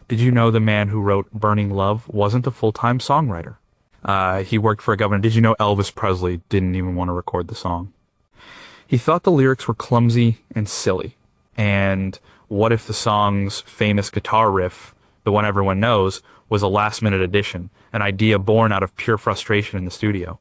Did you know the man who wrote Burning Love wasn't a full-time songwriter? He worked for a governor. Did you know Elvis Presley didn't even want to record the song? He thought the lyrics were clumsy and silly. And what if the song's famous guitar riff, the one everyone knows, was a last-minute addition, an idea born out of pure frustration in the studio?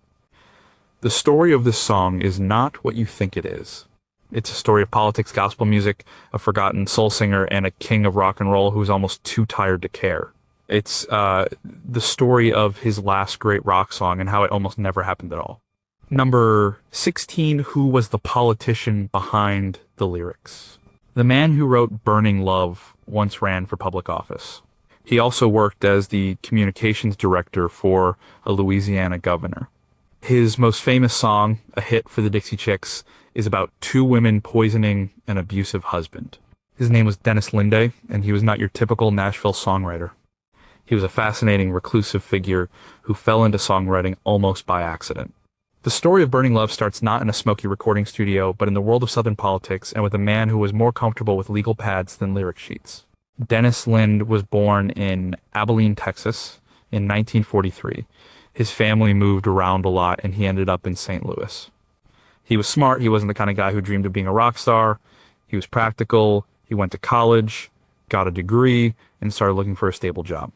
The story of this song is not what you think it is. It's a story of politics, gospel music, a forgotten soul singer, and a king of rock and roll who's almost too tired to care. It's the story of his last great rock song and how it almost never happened at all. Number 16, who was the politician behind the lyrics? The man who wrote Burning Love once ran for public office. He also worked as the communications director for a Louisiana governor. His most famous song, a hit for the Dixie Chicks, is about two women poisoning an abusive husband. His name was Dennis Linde, and he was not your typical Nashville songwriter. He was a fascinating, reclusive figure who fell into songwriting almost by accident. The story of Burning Love starts not in a smoky recording studio, but in the world of Southern politics and with a man who was more comfortable with legal pads than lyric sheets. Dennis Linde was born in Abilene, Texas in 1943. His family moved around a lot, and he ended up in St. Louis. He was smart. He wasn't the kind of guy who dreamed of being a rock star. He was practical. He went to college, got a degree, and started looking for a stable job.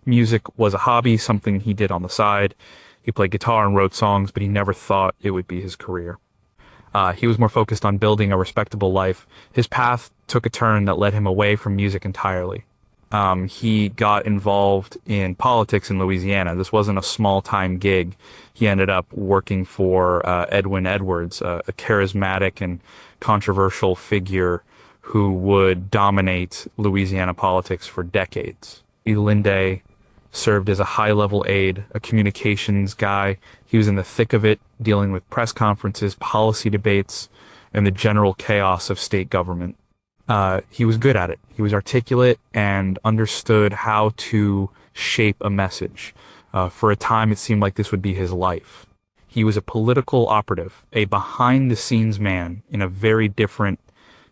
Music was a hobby, something he did on the side. He played guitar and wrote songs, but he never thought it would be his career. He was more focused on building a respectable life. His path took a turn that led him away from music entirely. He got involved in politics in Louisiana. This wasn't a small-time gig. He ended up working for Edwin Edwards, a charismatic and controversial figure who would dominate Louisiana politics for decades. Linde served as a high-level aide, a communications guy. He was in the thick of it, dealing with press conferences, policy debates, and the general chaos of state government. He was good at it. He was articulate and understood how to shape a message. For a time, it seemed like this would be his life. He was a political operative, a behind-the-scenes man in a very different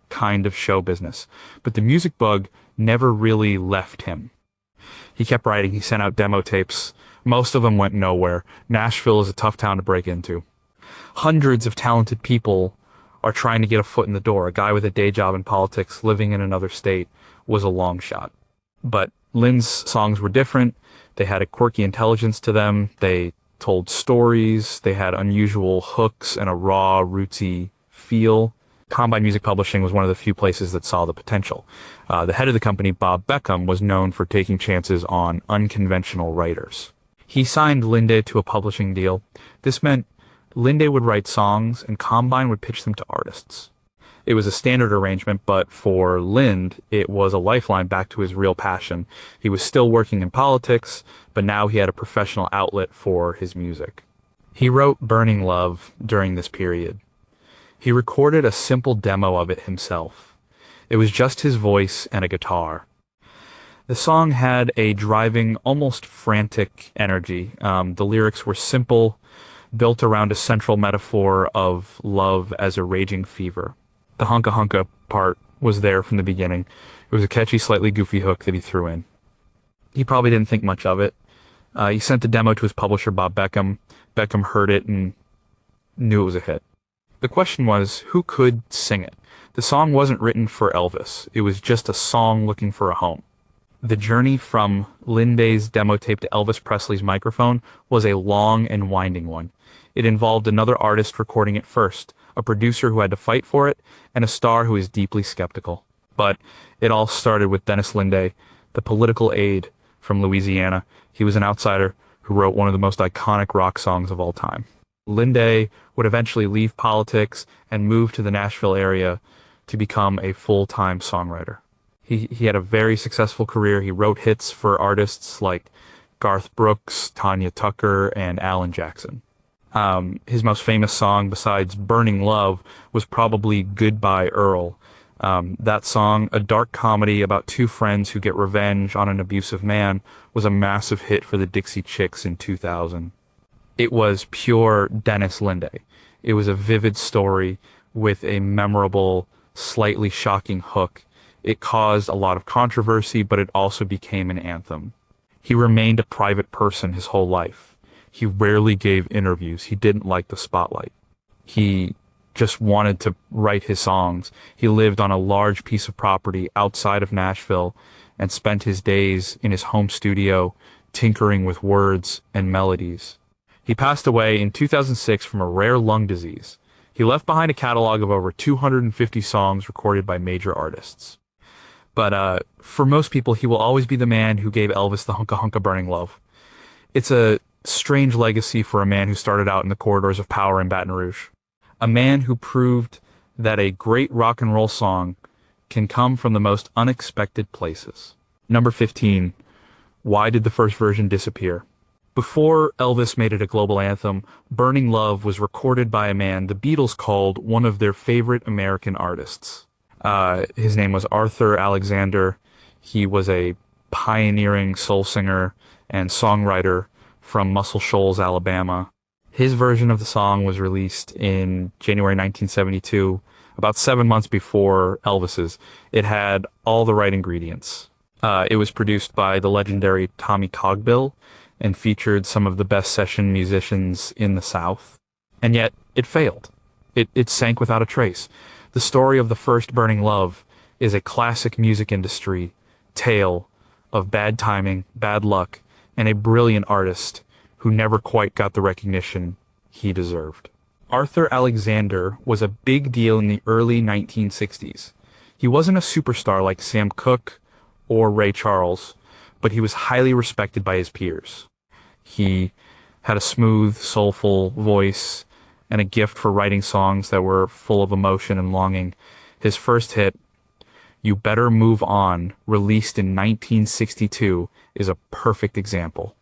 kind of show business. But the music bug never really left him. He kept writing. He sent out demo tapes. Most of them went nowhere. Nashville is a tough town to break into. Hundreds of talented people are trying to get a foot in the door. A guy with a day job in politics living in another state was a long shot. But Linde's songs were different. They had a quirky intelligence to them. They told stories. They had unusual hooks and a raw, rootsy feel. Combine Music Publishing was one of the few places that saw the potential. The head of the company, Bob Beckham, was known for taking chances on unconventional writers. He signed Linde to a publishing deal. This meant Linde would write songs and Combine would pitch them to artists. It was a standard arrangement, but for Linde, it was a lifeline back to his real passion. He was still working in politics, but now he had a professional outlet for his music. He wrote Burning Love during this period. He recorded a simple demo of it himself. It was just his voice and a guitar. The song had a driving, almost frantic energy. The lyrics were simple, built around a central metaphor of love as a raging fever. The hunka hunka part was there from the beginning. It was a catchy, slightly goofy hook that he threw in. He probably didn't think much of it. He sent the demo to his publisher, Bob Beckham. Beckham heard it and knew it was a hit. The question was, who could sing it? The song wasn't written for Elvis. It was just a song looking for a home. The journey from Linde's demo tape to Elvis Presley's microphone was a long and winding one. It involved another artist recording it first, a producer who had to fight for it, and a star who was deeply skeptical. But it all started with Dennis Linde, the political aide from Louisiana. He was an outsider who wrote one of the most iconic rock songs of all time. Linde would eventually leave politics and move to the Nashville area to become a full-time songwriter. He had a very successful career. He wrote hits for artists like Garth Brooks, Tanya Tucker, and Alan Jackson. His most famous song, besides Burning Love, was probably Goodbye Earl. That song, a dark comedy about two friends who get revenge on an abusive man, was a massive hit for the Dixie Chicks in 2000. It was pure Dennis Linde. It was a vivid story with a memorable, slightly shocking hook. It caused a lot of controversy, but it also became an anthem. He remained a private person his whole life. He rarely gave interviews. He didn't like the spotlight. He just wanted to write his songs. He lived on a large piece of property outside of Nashville and spent his days in his home studio tinkering with words and melodies. He passed away in 2006 from a rare lung disease. He left behind a catalog of over 250 songs recorded by major artists. But for most people, he will always be the man who gave Elvis the hunka hunka burning love. It's a strange legacy for a man who started out in the corridors of power in Baton Rouge. A man who proved that a great rock and roll song can come from the most unexpected places. Number 15. Why did the first version disappear? Before Elvis made it a global anthem, Burning Love was recorded by a man the Beatles called one of their favorite American artists. His name was Arthur Alexander. He was a pioneering soul singer and songwriter from Muscle Shoals, Alabama. His version of the song was released in January 1972, about 7 months before Elvis's. It had all the right ingredients. It was produced by the legendary Tommy Cogbill and featured some of the best session musicians in the South. And yet, it failed. It sank without a trace. The story of the first Burning Love is a classic music industry tale of bad timing, bad luck, and a brilliant artist who never quite got the recognition he deserved. Arthur Alexander was a big deal in the early 1960s. He wasn't a superstar like Sam Cooke or Ray Charles, but he was highly respected by his peers. He had a smooth, soulful voice and a gift for writing songs that were full of emotion and longing. His first hit, You Better Move On, released in 1962, is a perfect example.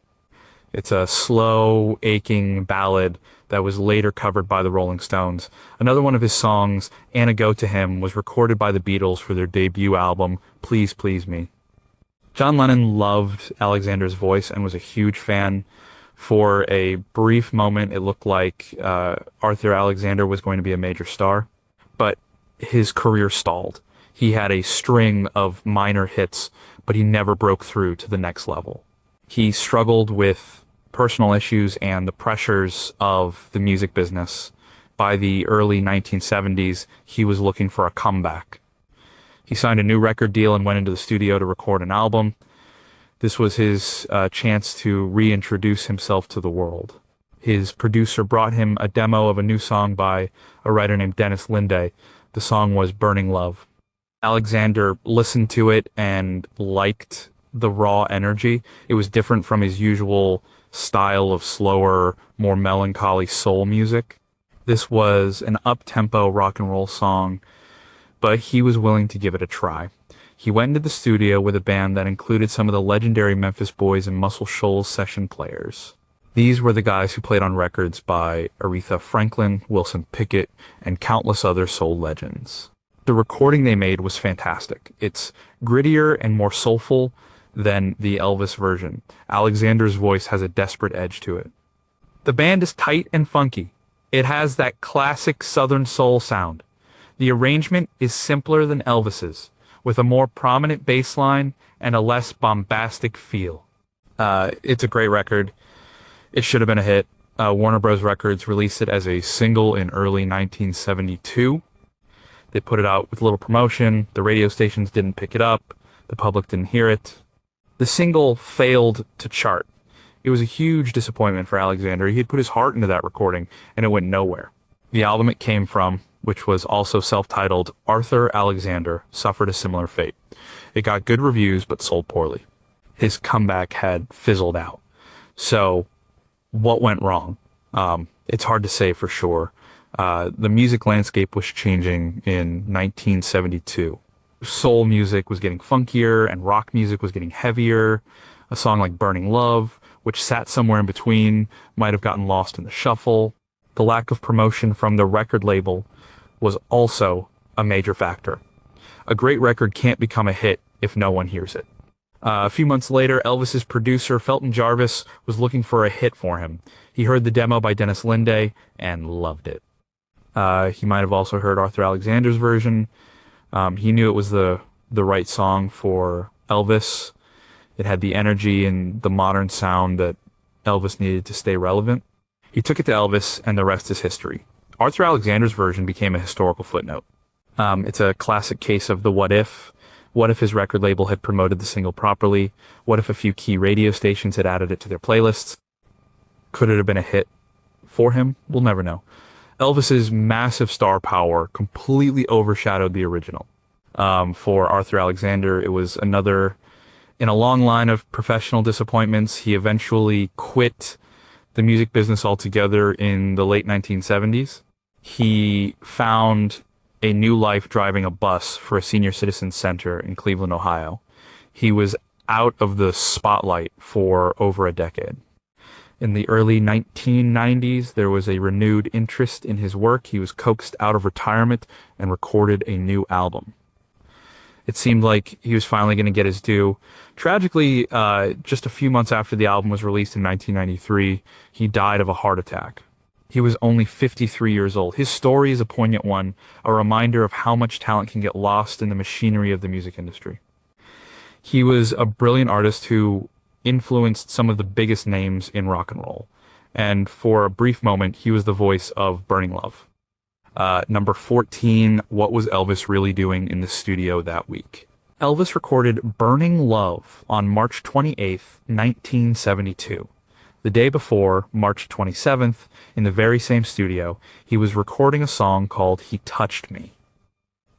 It's a slow, aching ballad that was later covered by the Rolling Stones. Another one of his songs, Anna Go to Him, was recorded by the Beatles for their debut album, Please Please Me. John Lennon loved Alexander's voice and was a huge fan. For a brief moment, it looked like Arthur Alexander was going to be a major star, but his career stalled. He had a string of minor hits, but he never broke through to the next level. He struggled with personal issues and the pressures of the music business. By the early 1970s, he was looking for a comeback. He signed a new record deal and went into the studio to record an album. This was his chance to reintroduce himself to the world. His producer brought him a demo of a new song by a writer named Dennis Linde. The song was Burning Love. Alexander listened to it and liked the raw energy. It was different from his usual style of slower, more melancholy soul music. This was an up-tempo rock and roll song, but he was willing to give it a try. He went into the studio with a band that included some of the legendary Memphis Boys and Muscle Shoals session players. These were the guys who played on records by Aretha Franklin, Wilson Pickett, and countless other soul legends. The recording they made was fantastic. It's grittier and more soulful than the Elvis version. Alexander's voice has a desperate edge to it. The band is tight and funky. It has that classic Southern soul sound. The arrangement is simpler than Elvis's, with a more prominent bass line and a less bombastic feel. It's a great record. It should have been a hit. Warner Bros. Records released it as a single in early 1972. They put it out with little promotion. The radio stations didn't pick it up. The public didn't hear it. The single failed to chart. It was a huge disappointment for Alexander. He had put his heart into that recording, and it went nowhere. The album it came from, which was also self-titled Arthur Alexander, suffered a similar fate. It got good reviews, but sold poorly. His comeback had fizzled out. So, what went wrong? It's hard to say for sure. The music landscape was changing in 1972. Soul music was getting funkier, and rock music was getting heavier. A song like Burning Love, which sat somewhere in between, might have gotten lost in the shuffle. The lack of promotion from the record label was also a major factor. A great record can't become a hit if no one hears it. A few months later, Elvis's producer, Felton Jarvis, was looking for a hit for him. He heard the demo by Dennis Linde and loved it. He might have also heard Arthur Alexander's version. He knew it was the the right song for Elvis. It had the energy and the modern sound that Elvis needed to stay relevant. He took it to Elvis, and the rest is history. Arthur Alexander's version became a historical footnote. It's a classic case of the what if. What if his record label had promoted the single properly? What if a few key radio stations had added it to their playlists? Could it have been a hit for him? We'll never know. Elvis's massive star power completely overshadowed the original. For Arthur Alexander, it was another in a long line of professional disappointments. He eventually quit the music business altogether in the late 1970s. He found a new life driving a bus for a senior citizen center in Cleveland, Ohio. He was out of the spotlight for over a decade. In the early 1990s, there was a renewed interest in his work. He was coaxed out of retirement and recorded a new album. It seemed like he was finally going to get his due. Tragically, just a few months after the album was released in 1993, he died of a heart attack. He was only 53 years old. His story is a poignant one, a reminder of how much talent can get lost in the machinery of the music industry. He was a brilliant artist who influenced some of the biggest names in rock and roll. And for a brief moment, he was the voice of Burning Love. Number 14, what was Elvis really doing in the studio that week? Elvis recorded Burning Love on March 28th, 1972. The day before, March 27th, in the very same studio, he was recording a song called He Touched Me.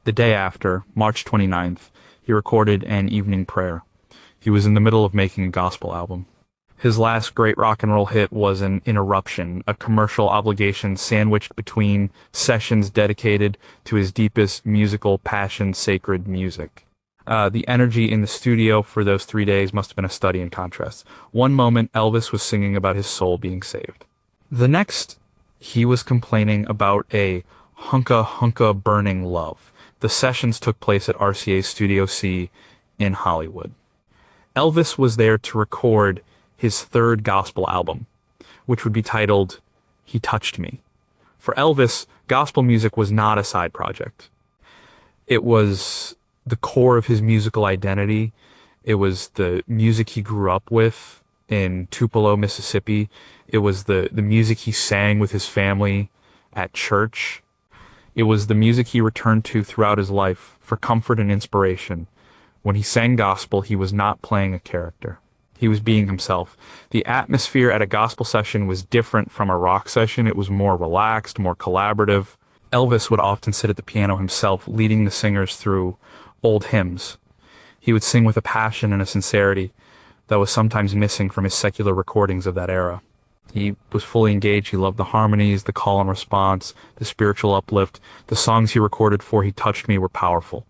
The day after, March 29th, he recorded An Evening Prayer. He was in the middle of making a gospel album. His last great rock and roll hit was An Interruption, a commercial obligation sandwiched between sessions dedicated to his deepest musical passion, sacred music. The energy in the studio for those 3 days must have been a study in contrast. One moment, Elvis was singing about his soul being saved. The next, he was complaining about a hunka burning love. The sessions took place at RCA Studio C in Hollywood. Elvis was there to record his third gospel album, which would be titled He Touched Me. For Elvis, gospel music was not a side project. It was the core of his musical identity. It was the music he grew up with in Tupelo, Mississippi. It was the music he sang with his family at church. It was the music he returned to throughout his life for comfort and inspiration. When he sang gospel, he was not playing a character. He was being himself. The atmosphere at a gospel session was different from a rock session. It was more relaxed, more collaborative. Elvis would often sit at the piano himself, leading the singers through old hymns. He would sing with a passion and a sincerity that was sometimes missing from his secular recordings of that era. He was fully engaged. He loved the harmonies, the call and response, the spiritual uplift. The songs he recorded for He Touched Me were powerful.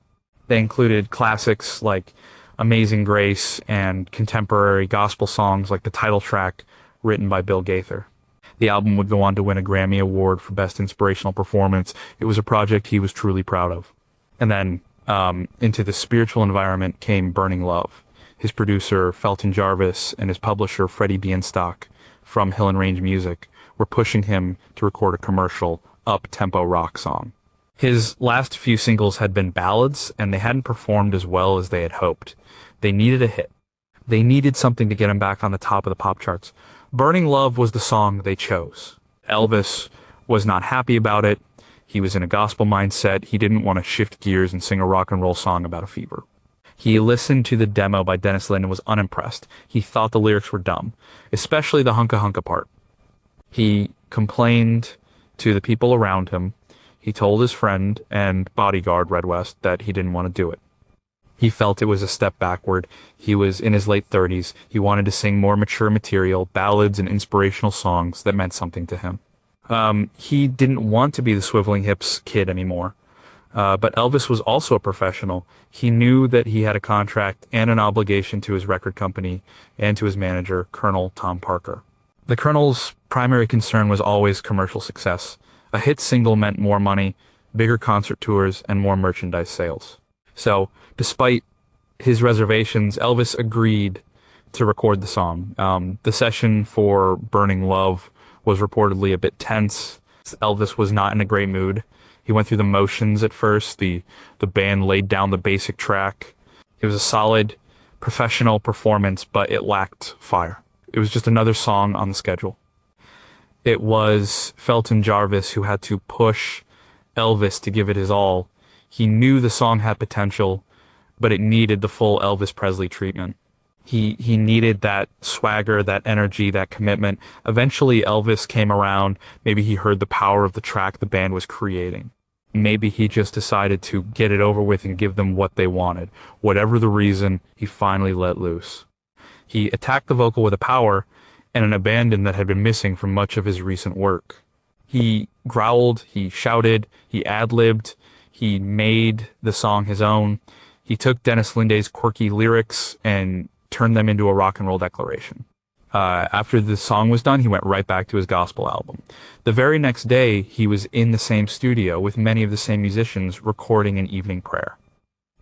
They included classics like Amazing Grace and contemporary gospel songs like the title track written by Bill Gaither. The album would go on to win a Grammy Award for Best Inspirational Performance. It was a project he was truly proud of. And then into the spiritual environment came Burning Love. His producer, Felton Jarvis, and his publisher, Freddie Bienstock, from Hill and Range Music, were pushing him to record a commercial, up-tempo rock song. His last few singles had been ballads, and they hadn't performed as well as they had hoped. They needed a hit. They needed something to get him back on the top of the pop charts. Burning Love was the song they chose. Elvis was not happy about it. He was in a gospel mindset. He didn't want to shift gears and sing a rock and roll song about a fever. He listened to the demo by Dennis Lynn and was unimpressed. He thought the lyrics were dumb, especially the hunka part. He complained to the people around him. He told his friend and bodyguard, Red West, that he didn't want to do it. He felt it was a step backward. He was in his late 30s. He wanted to sing more mature material, ballads and inspirational songs that meant something to him. He didn't want to be the swiveling hips kid anymore. But Elvis was also a professional. He knew that he had a contract and an obligation to his record company and to his manager, Colonel Tom Parker. The Colonel's primary concern was always commercial success. A hit single meant more money, bigger concert tours, and more merchandise sales. So, despite his reservations, Elvis agreed to record the song. The session for Burning Love was reportedly a bit tense. Elvis was not in a great mood. He He went through the motions at first. The band laid down the basic track. It was a solid professional performance, but it lacked fire. It was just another song on the schedule. It was Felton Jarvis who had to push Elvis to give it his all. He knew the song had potential, but it needed the full Elvis Presley treatment. He needed that swagger, that energy, that commitment. Eventually Elvis came around. Maybe he heard the power of the track the band was creating. Maybe he just decided to get it over with and give them what they wanted. Whatever the reason, he finally let loose. He attacked the vocal with a power and an abandon that had been missing from much of his recent work. He growled, he shouted, he ad-libbed, he made the song his own. He took Dennis Linday's quirky lyrics and turned them into a rock and roll declaration. After the song was done, he went right back to his gospel album. The very next day, he was in the same studio with many of the same musicians recording an evening prayer.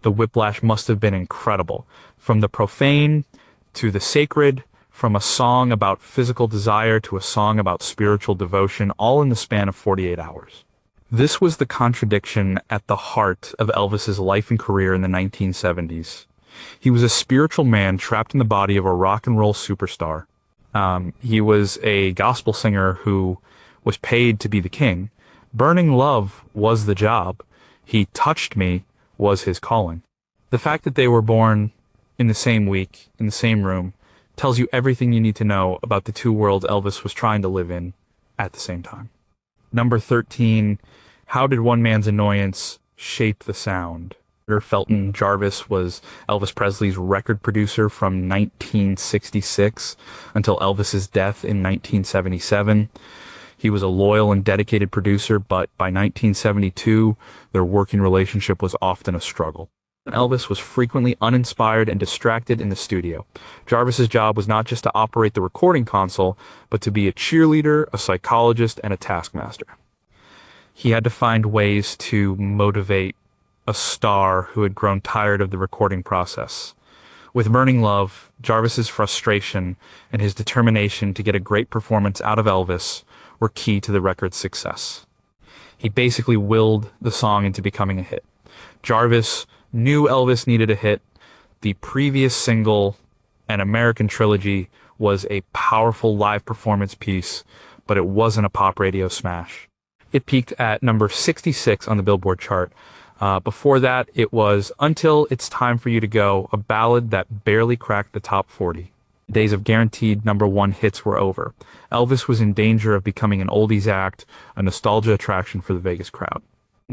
The whiplash must have been incredible. From the profane to the sacred, from a song about physical desire to a song about spiritual devotion, all in the span of 48 hours. This was the contradiction at the heart of Elvis's life and career in the 1970s. He was a spiritual man trapped in the body of a rock and roll superstar. He was a gospel singer who was paid to be the king. Burning love was the job. He touched me was his calling. The fact that they were born in the same week, in the same room, tells you everything you need to know about the two worlds Elvis was trying to live in at the same time. Number 13, how did one man's annoyance shape the sound? Felton Jarvis was Elvis Presley's record producer from 1966 until Elvis's death in 1977. He was a loyal and dedicated producer, but by 1972, their working relationship was often a struggle. Elvis was frequently uninspired and distracted in the studio. Jarvis's job was not just to operate the recording console, but to be a cheerleader, a psychologist, and a taskmaster. He had to find ways to motivate a star who had grown tired of the recording process. With Burning Love, Jarvis's frustration and his determination to get a great performance out of Elvis were key to the record's success. He basically willed the song into becoming a hit. Jarvis knew Elvis needed a hit. The previous single, An American Trilogy, was a powerful live performance piece, but it wasn't a pop radio smash. It peaked at number 66 on the Billboard chart. Before that, it was Until It's Time for You to Go, a ballad that barely cracked the top 40. Days of guaranteed number one hits were over. Elvis was in danger of becoming an oldies act, a nostalgia attraction for the Vegas crowd.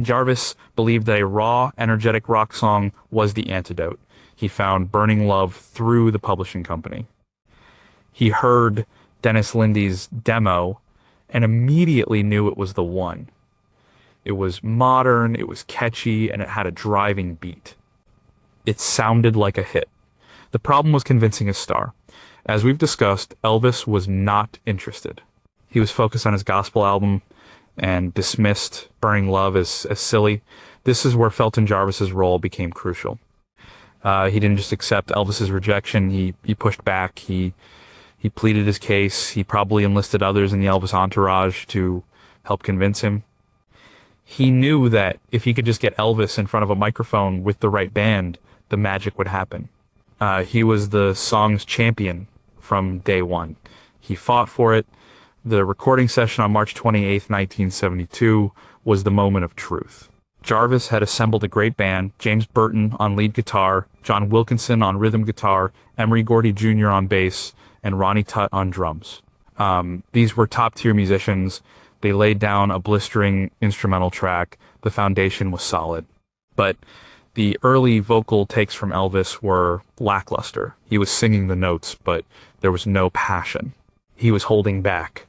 Jarvis believed that a raw, energetic rock song was the antidote. He found Burning Love through the publishing company. He heard Dennis Linday's demo and immediately knew it was the one. It was modern, it was catchy, and it had a driving beat. It sounded like a hit. The problem was convincing his star. As we've discussed, Elvis was not interested. He was focused on his gospel album and dismissed Burning Love as silly. This is where Felton Jarvis's role became crucial. He didn't just accept Elvis's rejection, he pushed back, he pleaded his case, he probably enlisted others in the Elvis entourage to help convince him. He knew that if he could just get Elvis in front of a microphone with the right band, the magic would happen. He was the song's champion from day one. He fought for it. The recording session on March 28th, 1972 was the moment of truth. Jarvis had assembled a great band, James Burton on lead guitar, John Wilkinson on rhythm guitar, Emery Gordy Jr. on bass, and Ronnie Tutt on drums. These were top-tier musicians. They laid down a blistering instrumental track. The foundation was solid. But the early vocal takes from Elvis were lackluster. He was singing the notes, but there was no passion. He was holding back.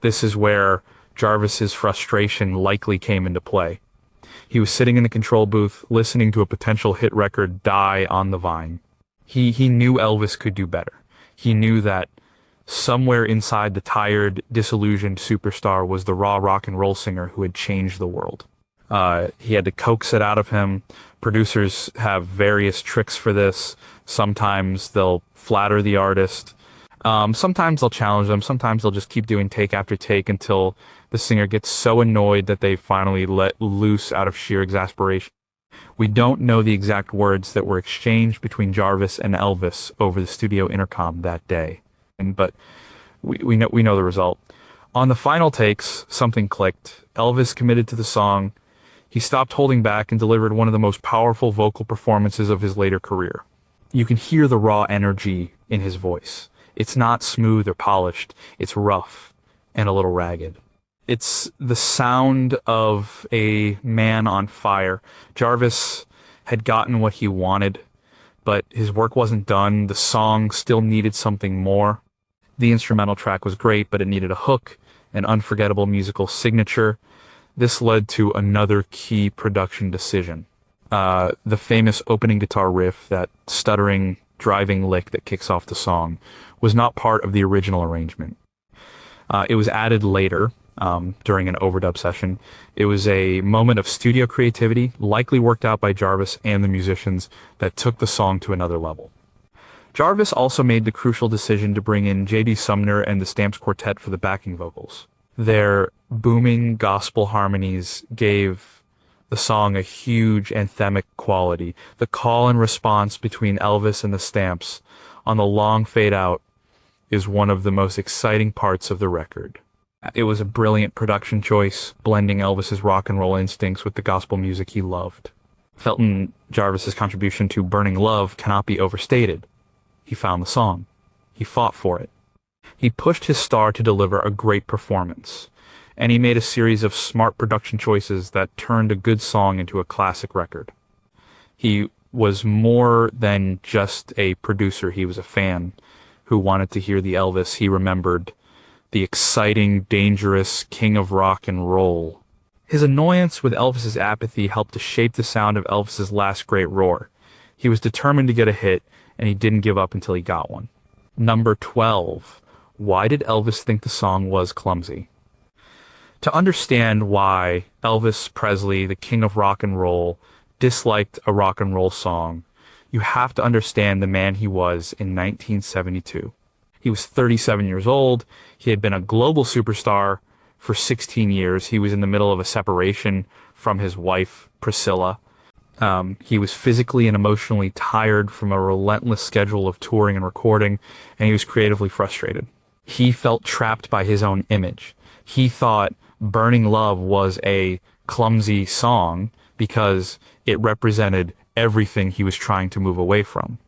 This is where Jarvis's frustration likely came into play. He was sitting in the control booth, listening to a potential hit record die on the vine. He knew Elvis could do better. He knew that somewhere inside the tired, disillusioned superstar was the raw rock and roll singer who had changed the world. He had to coax it out of him. Producers have various tricks for this. Sometimes they'll flatter the artist. Sometimes they'll challenge them. Sometimes they'll just keep doing take after take until the singer gets so annoyed that they finally let loose out of sheer exasperation. We don't know the exact words that were exchanged between Jarvis and Elvis over the studio intercom that day, but we know the result. On the final takes, something clicked. Elvis committed to the song. He stopped holding back and delivered one of the most powerful vocal performances of his later career. You can hear the raw energy in his voice. It's not smooth or polished. It's rough and a little ragged. It's the sound of a man on fire. Jarvis had gotten what he wanted, but his work wasn't done. The song still needed something more. The instrumental track was great, but it needed a hook, an unforgettable musical signature. This led to another key production decision. The famous opening guitar riff, that stuttering, driving lick that kicks off the song, was not part of the original arrangement. It was added later, during an overdub session. It was a moment of studio creativity, likely worked out by Jarvis and the musicians, that took the song to another level. Jarvis also made the crucial decision to bring in J.D. Sumner and the Stamps Quartet for the backing vocals. Their booming gospel harmonies gave the song a huge anthemic quality. The call and response between Elvis and the Stamps on the long fade out is one of the most exciting parts of the record. It was a brilliant production choice, blending Elvis's rock and roll instincts with the gospel music he loved. Felton Jarvis's contribution to Burning Love cannot be overstated. He found the song. He fought for it. He pushed his star to deliver a great performance, and he made a series of smart production choices that turned a good song into a classic record. He was more than just a producer. He was a fan who wanted to hear the Elvis he remembered, the exciting, dangerous king of rock and roll. His annoyance with Elvis's apathy helped to shape the sound of Elvis's last great roar. He was determined to get a hit, and he didn't give up until he got one. Number 12. Why did Elvis think the song was clumsy? To understand why Elvis Presley, the king of rock and roll, disliked a rock and roll song, you have to understand the man he was in 1972. He was 37 years old. He had been a global superstar for 16 years. He was in the middle of a separation from his wife, Priscilla. He was physically and emotionally tired from a relentless schedule of touring and recording, and he was creatively frustrated. He felt trapped by his own image. He thought Burning Love was a clumsy song because it represented everything he was trying to move away from.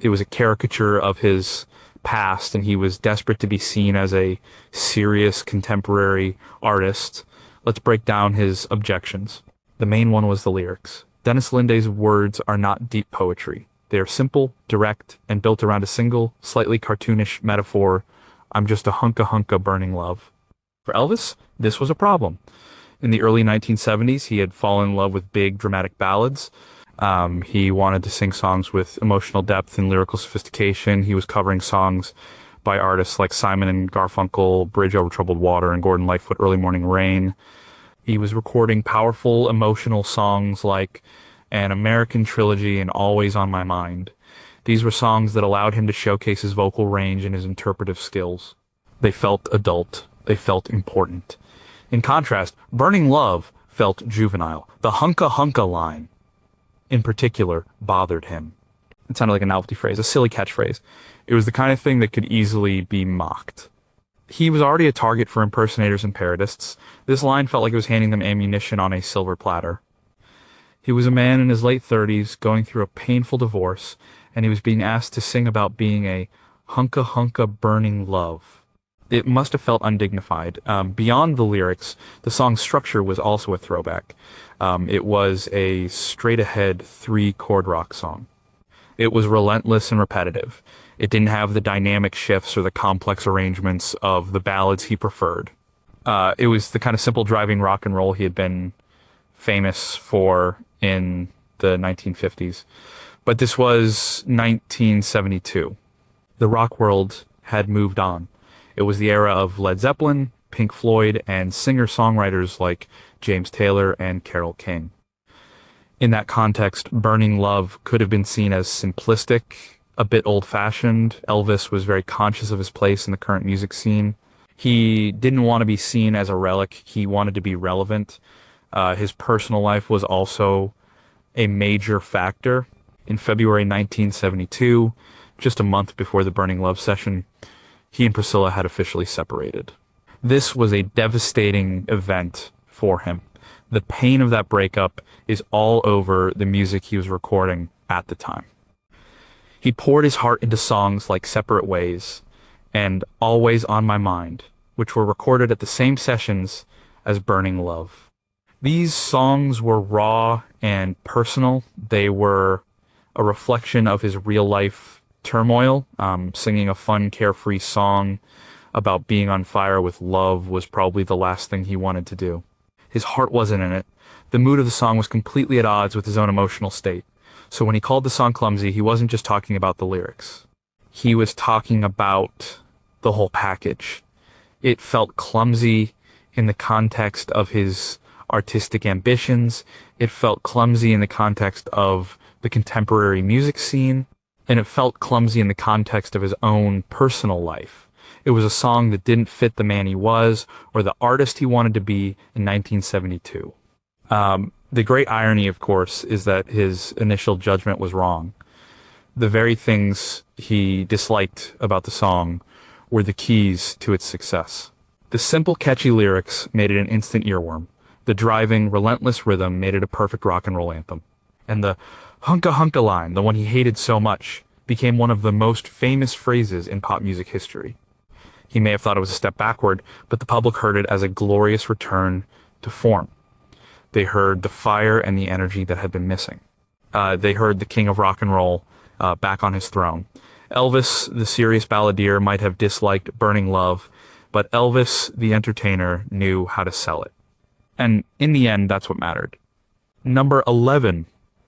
It was a caricature of his past, and he was desperate to be seen as a serious contemporary artist. Let's break down his objections. The main one was the lyrics. Dennis Linday's words are not deep poetry. They are simple, direct, and built around a single, slightly cartoonish metaphor. I'm just a hunka burning love. For Elvis, this was a problem. In the early 1970s, he had fallen in love with big, dramatic ballads. He wanted to sing songs with emotional depth and lyrical sophistication. He was covering songs by artists like Simon and Garfunkel, Bridge Over Troubled Water, and Gordon Lightfoot, Early Morning Rain. He was recording powerful, emotional songs like An American Trilogy and Always on My Mind. These were songs that allowed him to showcase his vocal range and his interpretive skills. They felt adult. They felt important. In contrast, Burning Love felt juvenile. The hunka line, in particular, bothered him. It sounded like a novelty phrase, a silly catchphrase. It was the kind of thing that could easily be mocked. He was already a target for impersonators and parodists. This line felt like it was handing them ammunition on a silver platter. He was a man in his late 30s going through a painful divorce, and he was being asked to sing about being a hunka burning love. It must have felt undignified. Beyond the lyrics, the song's structure was also a throwback. It was a straight-ahead 3-chord rock song. It was relentless and repetitive. It didn't have the dynamic shifts or the complex arrangements of the ballads he preferred. It was the kind of simple driving rock and roll he had been famous for in the 1950s. But this was 1972. The rock world had moved on. It was the era of Led Zeppelin, Pink Floyd, and singer-songwriters like James Taylor and Carole King. In that context, Burning Love could have been seen as simplistic, a bit old-fashioned. Elvis was very conscious of his place in the current music scene. He didn't want to be seen as a relic. He wanted to be relevant. His personal life was also a major factor. In February 1972, just a month before the Burning Love session, he and Priscilla had officially separated. This was a devastating event for him. The pain of that breakup is all over the music he was recording at the time. He poured his heart into songs like Separate Ways and Always on My Mind, which were recorded at the same sessions as Burning Love. These songs were raw and personal. They were a reflection of his real-life turmoil. Singing a fun, carefree song about being on fire with love was probably the last thing he wanted to do. His heart wasn't in it. The mood of the song was completely at odds with his own emotional state. So when he called the song clumsy, he wasn't just talking about the lyrics. He was talking about the whole package. It felt clumsy in the context of his artistic ambitions. It felt clumsy in the context of the contemporary music scene. And it felt clumsy in the context of his own personal life. It was a song that didn't fit the man he was or the artist he wanted to be in 1972. The great irony, of course, is that his initial judgment was wrong. The very things he disliked about the song were the keys to its success. The simple, catchy lyrics made it an instant earworm. The driving, relentless rhythm made it a perfect rock and roll anthem. And the hunka hunka line, the one he hated so much, became one of the most famous phrases in pop music history. He may have thought it was a step backward, but the public heard it as a glorious return to form. They heard the fire and the energy that had been missing. They heard the king of rock and roll back on his throne. Elvis, the serious balladeer, might have disliked Burning Love, but Elvis, the entertainer, knew how to sell it. And in the end, that's what mattered. Number 11,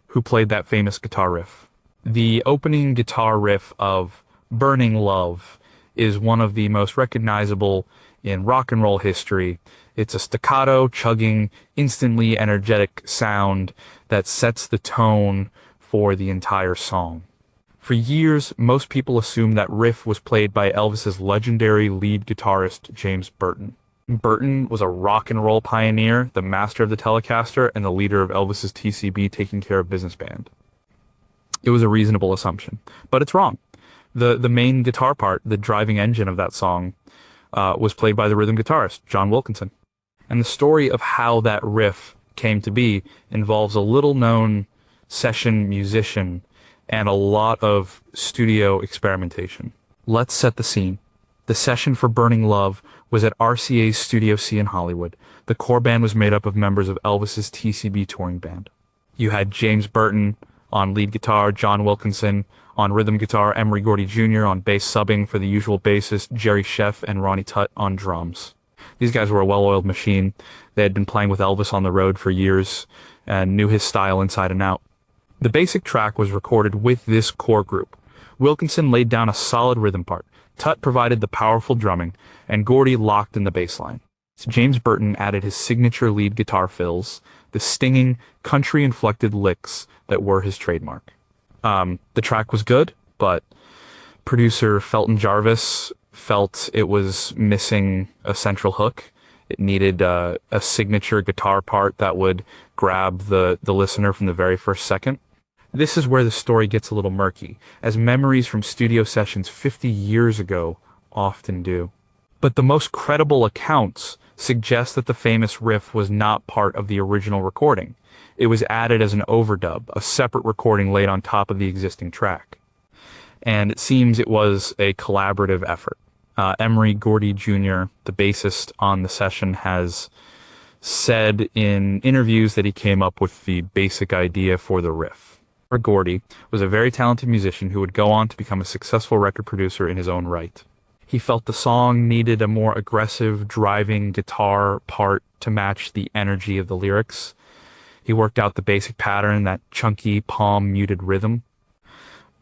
who played that famous guitar riff. The opening guitar riff of Burning Love is one of the most recognizable in rock and roll history. It's a staccato, chugging, instantly energetic sound that sets the tone for the entire song. For years, most people assumed that riff was played by Elvis's legendary lead guitarist, James Burton. Burton was a rock and roll pioneer, the master of the Telecaster, and the leader of Elvis's TCB Taking Care of Business Band. It was a reasonable assumption, but it's wrong. The main guitar part, the driving engine of that song, was played by the rhythm guitarist, John Wilkinson. And the story of how that riff came to be involves a little-known session musician and a lot of studio experimentation. Let's set the scene. The session for Burning Love was at RCA's Studio C in Hollywood. The core band was made up of members of Elvis's TCB touring band. You had James Burton on lead guitar, John Wilkinson on rhythm guitar, Emery Gordy Jr. on bass subbing for the usual bassist, Jerry Sheff and Ronnie Tutt on drums. These guys were a well-oiled machine. They had been playing with Elvis on the road for years and knew his style inside and out. The basic track was recorded with this core group. Wilkinson laid down a solid rhythm part. Tutt provided the powerful drumming, and Gordy locked in the bass line. James Burton added his signature lead guitar fills, the stinging, country-inflected licks that were his trademark. The track was good, but producer Felton Jarvis felt it was missing a central hook. It needed a signature guitar part that would grab the listener from the very first second. This is where the story gets a little murky, as memories from studio sessions 50 years ago often do. But the most credible accounts suggest that the famous riff was not part of the original recording. It was added as an overdub, a separate recording laid on top of the existing track. And it seems it was a collaborative effort. Emery Gordy Jr., the bassist on the session, has said in interviews that he came up with the basic idea for the riff. Gordy was a very talented musician who would go on to become a successful record producer in his own right. He felt the song needed a more aggressive, driving guitar part to match the energy of the lyrics. He worked out the basic pattern, that chunky, palm-muted rhythm.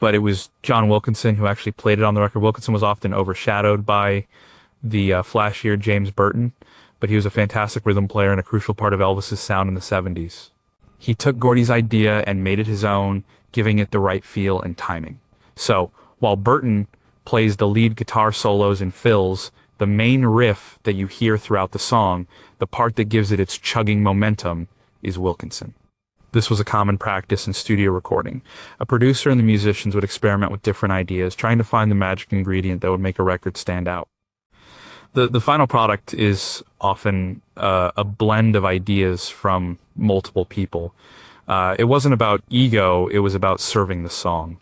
But it was John Wilkinson who actually played it on the record. Wilkinson was often overshadowed by the flashier James Burton, but he was a fantastic rhythm player and a crucial part of Elvis's sound in the 70s. He took Gordy's idea and made it his own, giving it the right feel and timing. So, While Burton plays the lead guitar solos and fills, the main riff that you hear throughout the song, the part that gives it its chugging momentum, is Wilkinson. This was a common practice in studio recording. A producer and the musicians would experiment with different ideas, trying to find the magic ingredient that would make a record stand out. The final product is often a blend of ideas from multiple people. It wasn't about ego, it was about serving the song.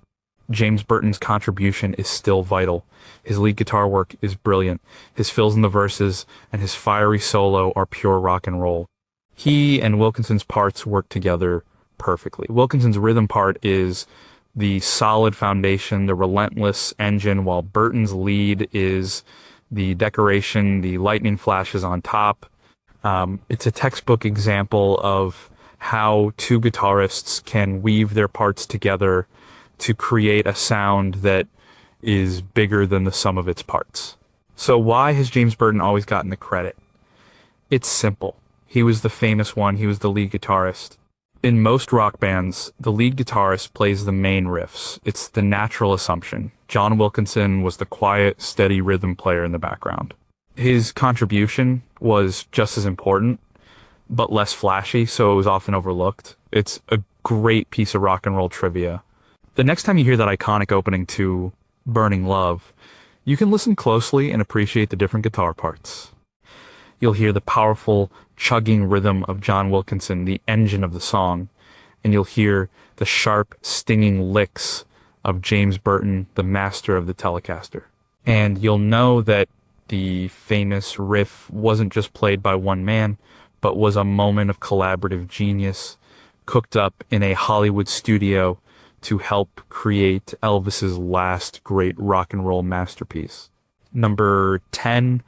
James Burton's contribution is still vital. His lead guitar work is brilliant. His fills in the verses and his fiery solo are pure rock and roll. He and Wilkinson's parts work together perfectly. Wilkinson's rhythm part is the solid foundation, the relentless engine, while Burton's lead is the decoration, the lightning flashes on top. It's a textbook example of how two guitarists can weave their parts together to create a sound that is bigger than the sum of its parts. So why has James Burton always gotten the credit? It's simple. He was the famous one. He was the lead guitarist. In most rock bands, the lead guitarist plays the main riffs. It's the natural assumption. John Wilkinson was the quiet, steady rhythm player in the background. His contribution was just as important, but less flashy, so it was often overlooked. It's a great piece of rock and roll trivia. The next time you hear that iconic opening to Burning Love, you can listen closely and appreciate the different guitar parts. You'll hear the powerful, chugging rhythm of John Wilkinson, the engine of the song, and you'll hear the sharp, stinging licks of James Burton, the master of the Telecaster. And you'll know that the famous riff wasn't just played by one man, but was a moment of collaborative genius cooked up in a Hollywood studio to help create Elvis's last great rock and roll masterpiece. Number 10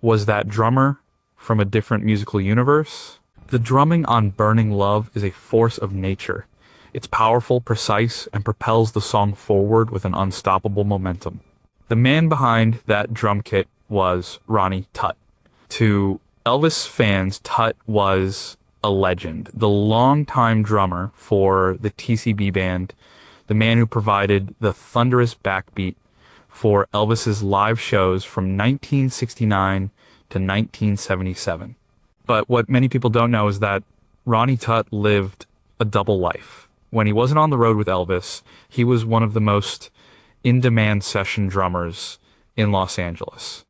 was that drummer from a different musical universe. The drumming on Burning Love is a force of nature. It's powerful, precise, and propels the song forward with an unstoppable momentum. The man behind that drum kit was Ronnie Tutt. To Elvis fans, Tutt was a legend, the longtime drummer for the TCB band, the man who provided the thunderous backbeat for Elvis's live shows from 1969 to 1977. But what many people don't know is that Ronnie Tutt lived a double life. When he wasn't on the road with Elvis, he was one of the most in-demand session drummers in Los Angeles.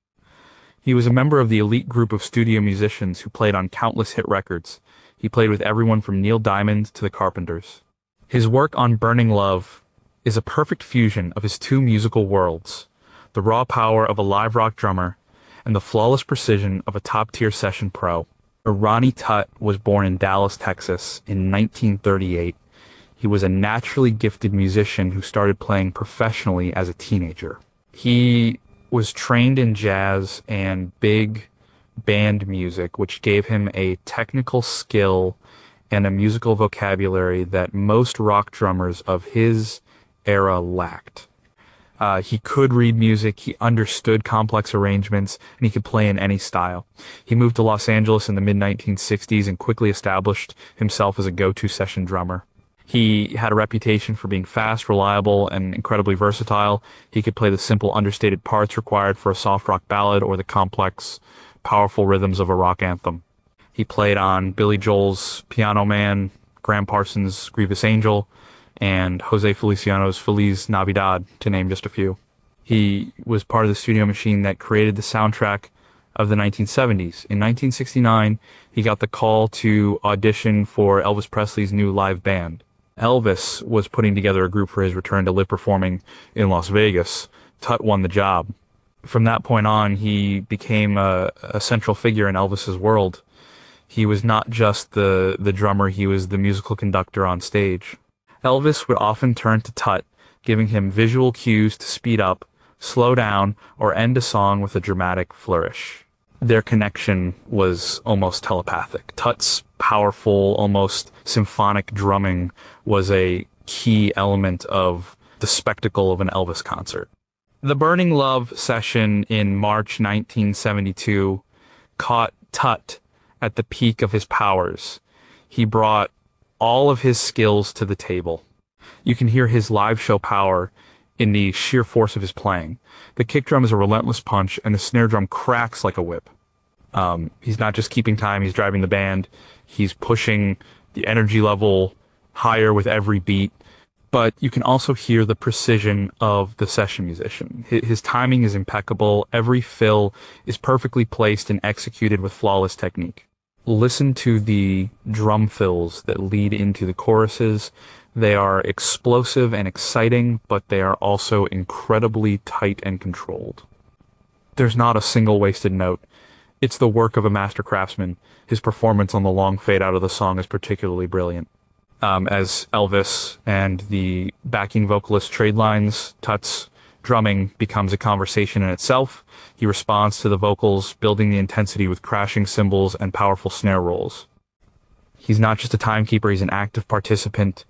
He was a member of the elite group of studio musicians who played on countless hit records. He played with everyone from Neil Diamond to the Carpenters. His work on Burning Love is a perfect fusion of his two musical worlds, the raw power of a live rock drummer and the flawless precision of a top-tier session pro. Ronnie Tutt was born in Dallas, Texas in 1938. He was a naturally gifted musician who started playing professionally as a teenager. He was trained in jazz and big band music, which gave him a technical skill and a musical vocabulary that most rock drummers of his era lacked. He could read music, he understood complex arrangements, and he could play in any style. He moved to Los Angeles in the mid-1960s and quickly established himself as a go-to session drummer. He had a reputation for being fast, reliable, and incredibly versatile. He could play the simple, understated parts required for a soft rock ballad or the complex, powerful rhythms of a rock anthem. He played on Billy Joel's Piano Man, Graham Parsons' Grievous Angel, and Jose Feliciano's Feliz Navidad, to name just a few. He was part of the studio machine that created the soundtrack of the 1970s. In 1969, he got the call to audition for Elvis Presley's new live band. Elvis was putting together a group for his return to live performing in Las Vegas. Tutt won the job. From that point on, he became a central figure in Elvis's world. He was not just the drummer, he was the musical conductor on stage. Elvis would often turn to Tutt, giving him visual cues to speed up, slow down, or end a song with a dramatic flourish. Their connection was almost telepathic. Tutt's powerful, almost symphonic drumming was a key element of the spectacle of an Elvis concert. The Burning Love session in March 1972 caught Tutt at the peak of his powers. He brought all of his skills to the table. You can hear his live show power in the sheer force of his playing. The kick drum is a relentless punch, and the snare drum cracks like a whip. He's not just keeping time, he's driving the band. He's pushing the energy level higher with every beat. But you can also hear the precision of the session musician. His timing is impeccable. Every fill is perfectly placed and executed with flawless technique. Listen to the drum fills that lead into the choruses. They are explosive and exciting, but they are also incredibly tight and controlled. There's not a single wasted note. It's the work of a master craftsman. His performance on the long fade out of the song is particularly brilliant. As Elvis and the backing vocalist trade lines, Tut's drumming becomes a conversation in itself. He responds to the vocals, building the intensity with crashing cymbals and powerful snare rolls. He's not just a timekeeper, he's an active participant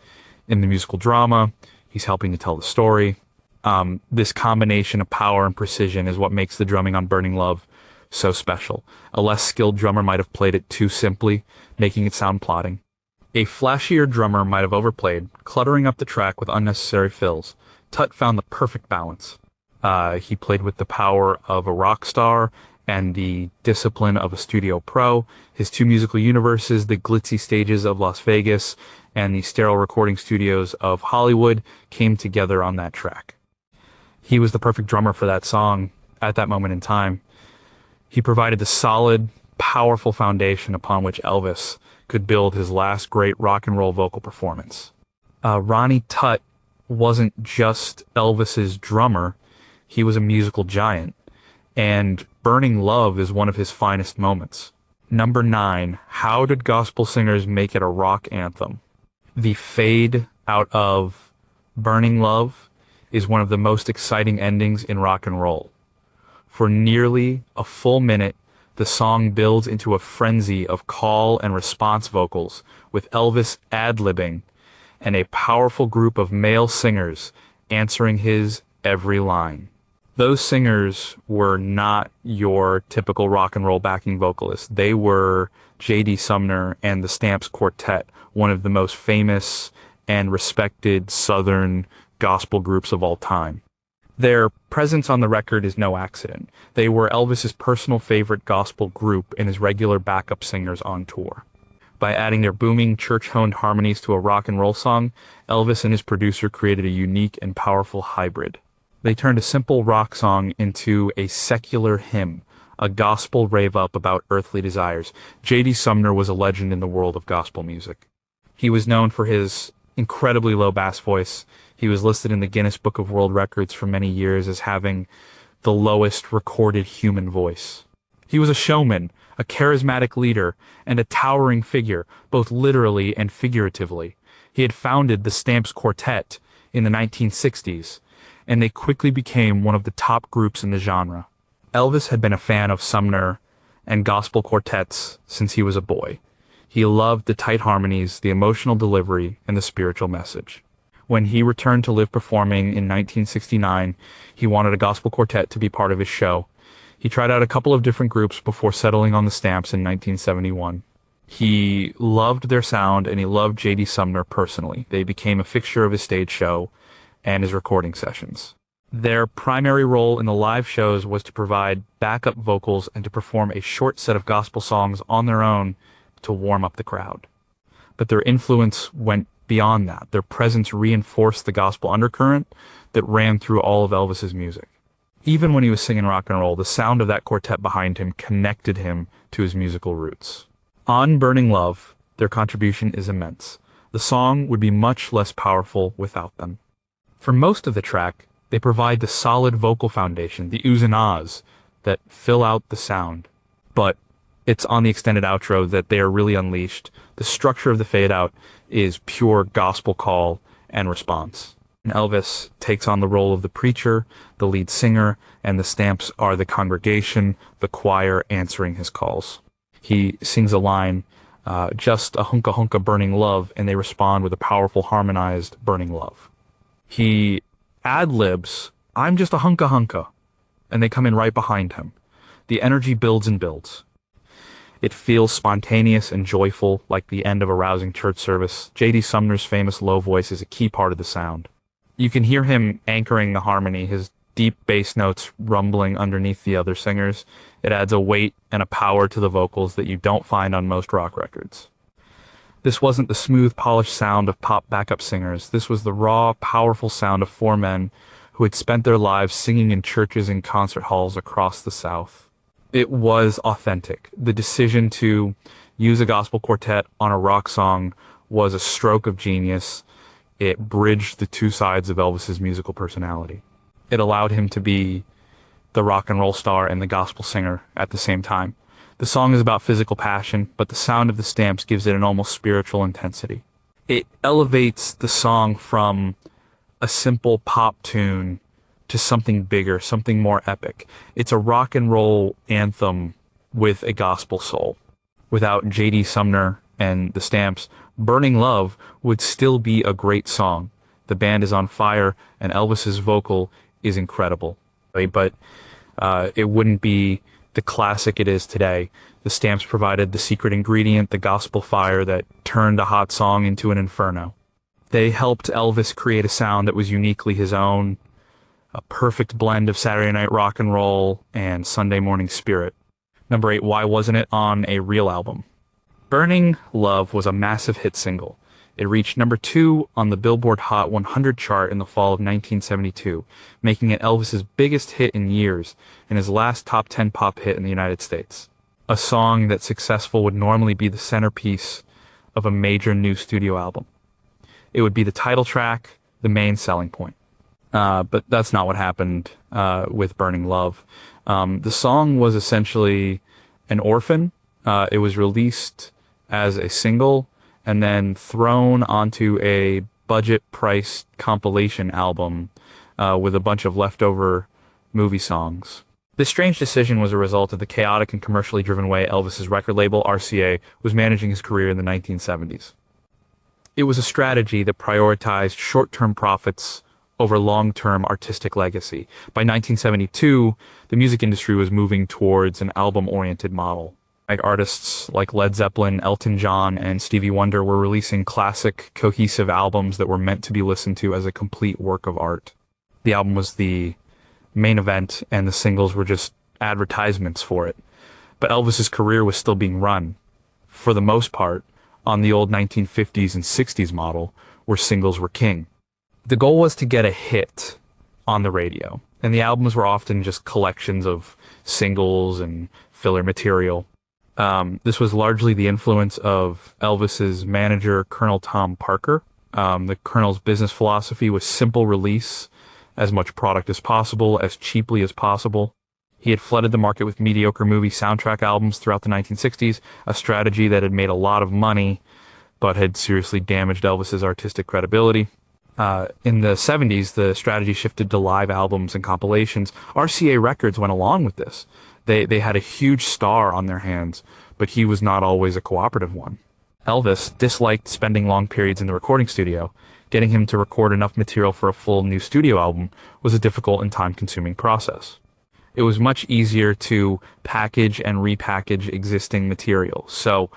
in the musical drama. He's helping to tell the story. This combination of power and precision is what makes the drumming on Burning Love so special. A less skilled drummer might have played it too simply, making it sound plodding. A flashier drummer might have overplayed, cluttering up the track with unnecessary fills. Tut found the perfect balance. He played with the power of a rock star and the discipline of a studio pro. His two musical universes, the glitzy stages of Las Vegas and the sterile recording studios of Hollywood, came together on that track. He was the perfect drummer for that song at that moment in time. He provided the solid, powerful foundation upon which Elvis could build his last great rock and roll vocal performance. Ronnie Tutt wasn't just Elvis's drummer, he was a musical giant, and Burning Love is one of his finest moments. Number 9, how did gospel singers make it a rock anthem? The fade out of Burning Love is one of the most exciting endings in rock and roll. For nearly a full minute, the song builds into a frenzy of call and response vocals, with Elvis ad-libbing and a powerful group of male singers answering his every line. Those singers were not your typical rock and roll backing vocalists. They were J.D. Sumner and the Stamps Quartet, one of the most famous and respected Southern gospel groups of all time. Their presence on the record is no accident. They were Elvis's personal favorite gospel group and his regular backup singers on tour. By adding their booming, church-honed harmonies to a rock and roll song, Elvis and his producer created a unique and powerful hybrid. They turned a simple rock song into a secular hymn, a gospel rave-up about earthly desires. J.D. Sumner was a legend in the world of gospel music. He was known for his incredibly low bass voice. He was listed in the Guinness Book of World Records for many years as having the lowest recorded human voice. He was a showman, a charismatic leader, and a towering figure, both literally and figuratively. He had founded the Stamps Quartet in the 1960s, and they quickly became one of the top groups in the genre. Elvis had been a fan of Sumner and gospel quartets since he was a boy. He loved the tight harmonies, the emotional delivery, and the spiritual message. When he returned to live performing in 1969, he wanted a gospel quartet to be part of his show. He tried out a couple of different groups before settling on the Stamps in 1971. He loved their sound, and he loved J.D. Sumner personally. They became a fixture of his stage show and his recording sessions. Their primary role in the live shows was to provide backup vocals and to perform a short set of gospel songs on their own to warm up the crowd. But their influence went beyond that. Their presence reinforced the gospel undercurrent that ran through all of Elvis's music. Even when he was singing rock and roll, the sound of that quartet behind him connected him to his musical roots. On Burning Love, their contribution is immense. The song would be much less powerful without them. For most of the track, they provide the solid vocal foundation, the oohs and ahs that fill out the sound. But it's on the extended outro that they are really unleashed. The structure of the fade out is pure gospel call and response. And Elvis takes on the role of the preacher, the lead singer, and the Stamps are the congregation, the choir answering his calls. He sings a line, just a hunka hunka burning love, and they respond with a powerful harmonized burning love. He ad-libs, I'm just a hunka hunka, and they come in right behind him. The energy builds and builds. It feels spontaneous and joyful, like the end of a rousing church service. J.D. Sumner's famous low voice is a key part of the sound. You can hear him anchoring the harmony, his deep bass notes rumbling underneath the other singers. It adds a weight and a power to the vocals that you don't find on most rock records. This wasn't the smooth, polished sound of pop backup singers. This was the raw, powerful sound of four men who had spent their lives singing in churches and concert halls across the South. It was authentic. The decision to use a gospel quartet on a rock song was a stroke of genius. It bridged the two sides of Elvis's musical personality. It allowed him to be the rock and roll star and the gospel singer at the same time. The song is about physical passion, but the sound of the Stamps gives it an almost spiritual intensity. It elevates the song from a simple pop tune to something bigger, something more epic. It's a rock and roll anthem with a gospel soul. Without J.D. Sumner and the Stamps, Burning Love would still be a great song. The band is on fire, and Elvis's vocal is incredible. But it wouldn't be the classic it is today. The Stamps provided the secret ingredient, the gospel fire that turned a hot song into an inferno. They helped Elvis create a sound that was uniquely his own, a perfect blend of Saturday night rock and roll and Sunday morning spirit. Number 8, why wasn't it on a real album? Burning Love was a massive hit single. It reached number 2 on the Billboard Hot 100 chart in the fall of 1972, making it Elvis's biggest hit in years and his last top 10 pop hit in the United States. A song that successful would normally be the centerpiece of a major new studio album. It would be the title track, the main selling point. But that's not what happened with Burning Love. The song was essentially an orphan. It was released as a single and then thrown onto a budget-priced compilation album with a bunch of leftover movie songs. This strange decision was a result of the chaotic and commercially driven way Elvis's record label, RCA, was managing his career in the 1970s. It was a strategy that prioritized short-term profits over long-term artistic legacy. By 1972, the music industry was moving towards an album-oriented model. Artists like Led Zeppelin, Elton John, and Stevie Wonder were releasing classic, cohesive albums that were meant to be listened to as a complete work of art. The album was the main event, and the singles were just advertisements for it. But Elvis's career was still being run, for the most part, on the old 1950s and 60s model, where singles were king. The goal was to get a hit on the radio, and the albums were often just collections of singles and filler material. This was largely the influence of Elvis's manager, Colonel Tom Parker. The Colonel's business philosophy was simple release, as much product as possible, as cheaply as possible. He had flooded the market with mediocre movie soundtrack albums throughout the 1960s, a strategy that had made a lot of money, but had seriously damaged Elvis's artistic credibility. In the 70s, the strategy shifted to live albums and compilations. RCA Records went along with this. They had a huge star on their hands, but he was not always a cooperative one. Elvis disliked spending long periods in the recording studio. Getting him to record enough material for a full new studio album was a difficult and time-consuming process. It was much easier to package and repackage existing material. So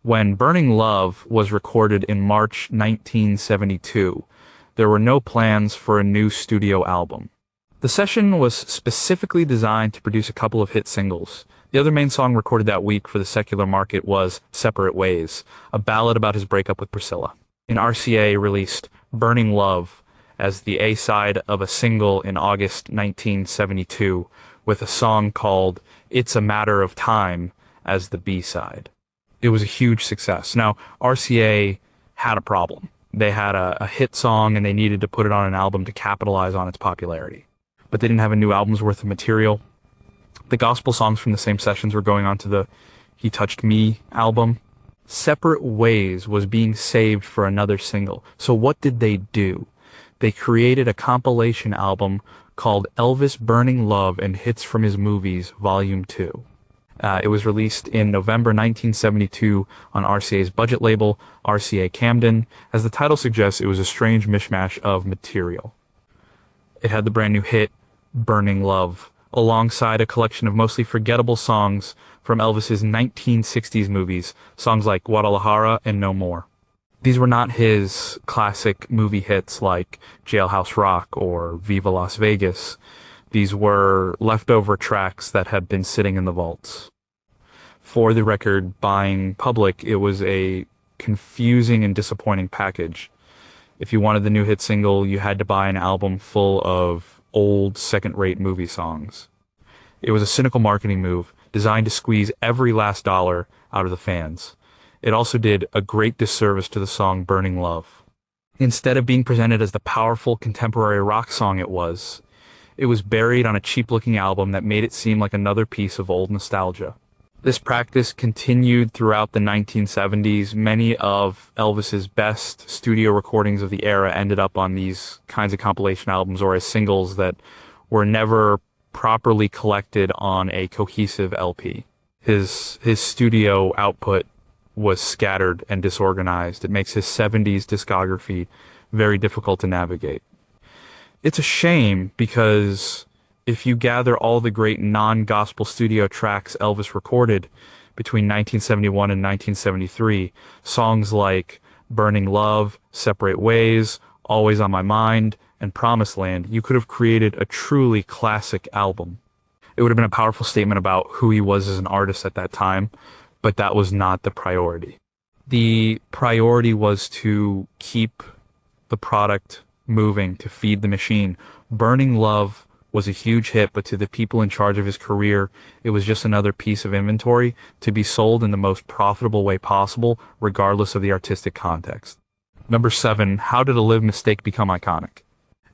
when Burning Love was recorded in March 1972, there were no plans for a new studio album. The session was specifically designed to produce a couple of hit singles. The other main song recorded that week for the secular market was Separate Ways, a ballad about his breakup with Priscilla. And RCA released Burning Love as the A-side of a single in August 1972, with a song called It's a Matter of Time as the B-side. It was a huge success. Now, RCA had a problem. They had a hit song and they needed to put it on an album to capitalize on its popularity. But they didn't have a new album's worth of material. The gospel songs from the same sessions were going on to the He Touched Me album. Separate Ways was being saved for another single. So what did they do? They created a compilation album called Elvis Burning Love and Hits from His Movies, Volume 2. It was released in November 1972 on RCA's budget label, RCA Camden. As the title suggests, it was a strange mishmash of material. It had the brand new hit, Burning Love, alongside a collection of mostly forgettable songs from Elvis's 1960s movies, songs like Guadalajara and No More. These were not his classic movie hits like Jailhouse Rock or Viva Las Vegas. These were leftover tracks that had been sitting in the vaults. For the record buying public, it was a confusing and disappointing package. If you wanted the new hit single, you had to buy an album full of old second-rate movie songs. It was a cynical marketing move designed to squeeze every last dollar out of the fans. It also did a great disservice to the song Burning Love. Instead of being presented as the powerful contemporary rock song it was buried on a cheap-looking album that made it seem like another piece of old nostalgia. This practice continued throughout the 1970s. Many of Elvis's best studio recordings of the era ended up on these kinds of compilation albums or as singles that were never properly collected on a cohesive LP. His studio output was scattered and disorganized. It makes his 70s discography very difficult to navigate. It's a shame because if you gather all the great non-gospel studio tracks Elvis recorded between 1971 and 1973, songs like Burning Love, Separate Ways, Always on My Mind, and Promised Land, you could have created a truly classic album. It would have been a powerful statement about who he was as an artist at that time, but that was not the priority. The priority was to keep the product moving, to feed the machine. Burning Love was a huge hit, but to the people in charge of his career, it was just another piece of inventory to be sold in the most profitable way possible, regardless of the artistic context. Number 7, how did a live mistake become iconic?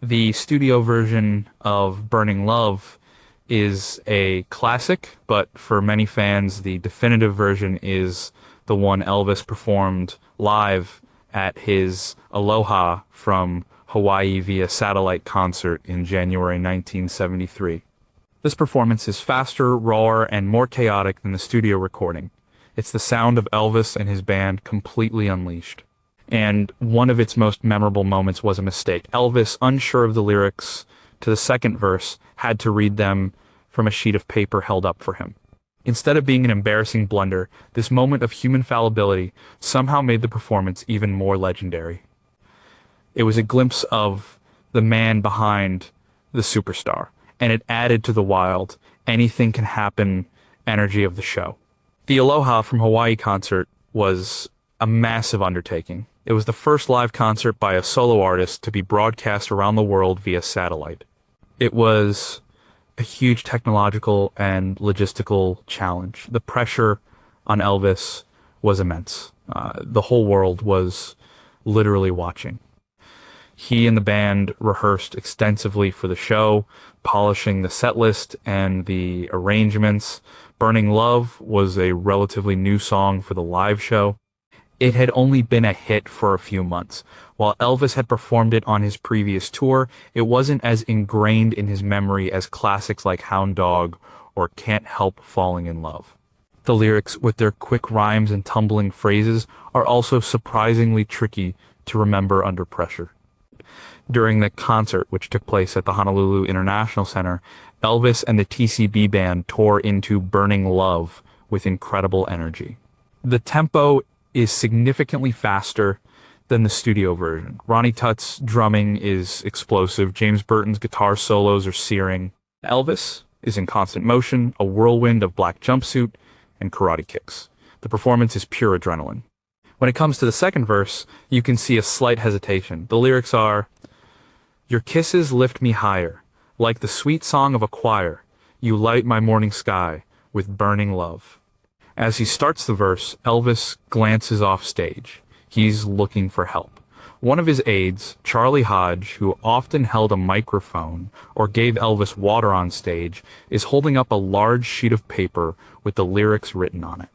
The studio version of Burning Love is a classic, but for many fans, the definitive version is the one Elvis performed live at his Aloha from Hawaii via satellite concert in January 1973. This performance is faster, rawer, and more chaotic than the studio recording. It's the sound of Elvis and his band completely unleashed. And one of its most memorable moments was a mistake. Elvis, unsure of the lyrics to the second verse, had to read them from a sheet of paper held up for him. Instead of being an embarrassing blunder, this moment of human fallibility somehow made the performance even more legendary. It was a glimpse of the man behind the superstar, and it added to the wild, anything can happen energy of the show. The Aloha from Hawaii concert was a massive undertaking. It was the first live concert by a solo artist to be broadcast around the world via satellite. It was a huge technological and logistical challenge. The pressure on Elvis was immense. The whole world was literally watching. He and the band rehearsed extensively for the show, polishing the set list and the arrangements. Burning Love was a relatively new song for the live show. It had only been a hit for a few months. While Elvis had performed it on his previous tour, it wasn't as ingrained in his memory as classics like Hound Dog or Can't Help Falling in Love. The lyrics, with their quick rhymes and tumbling phrases, are also surprisingly tricky to remember under pressure. During the concert, which took place at the Honolulu International Center, Elvis and the TCB band tore into Burning Love with incredible energy. The tempo is significantly faster than the studio version. Ronnie Tutt's drumming is explosive. James Burton's guitar solos are searing. Elvis is in constant motion, a whirlwind of black jumpsuit and karate kicks. The performance is pure adrenaline. When it comes to the second verse, you can see a slight hesitation. The lyrics are, "Your kisses lift me higher, like the sweet song of a choir. You light my morning sky with burning love." As he starts the verse, Elvis glances off stage. He's looking for help. One of his aides, Charlie Hodge, who often held a microphone or gave Elvis water on stage, is holding up a large sheet of paper with the lyrics written on it.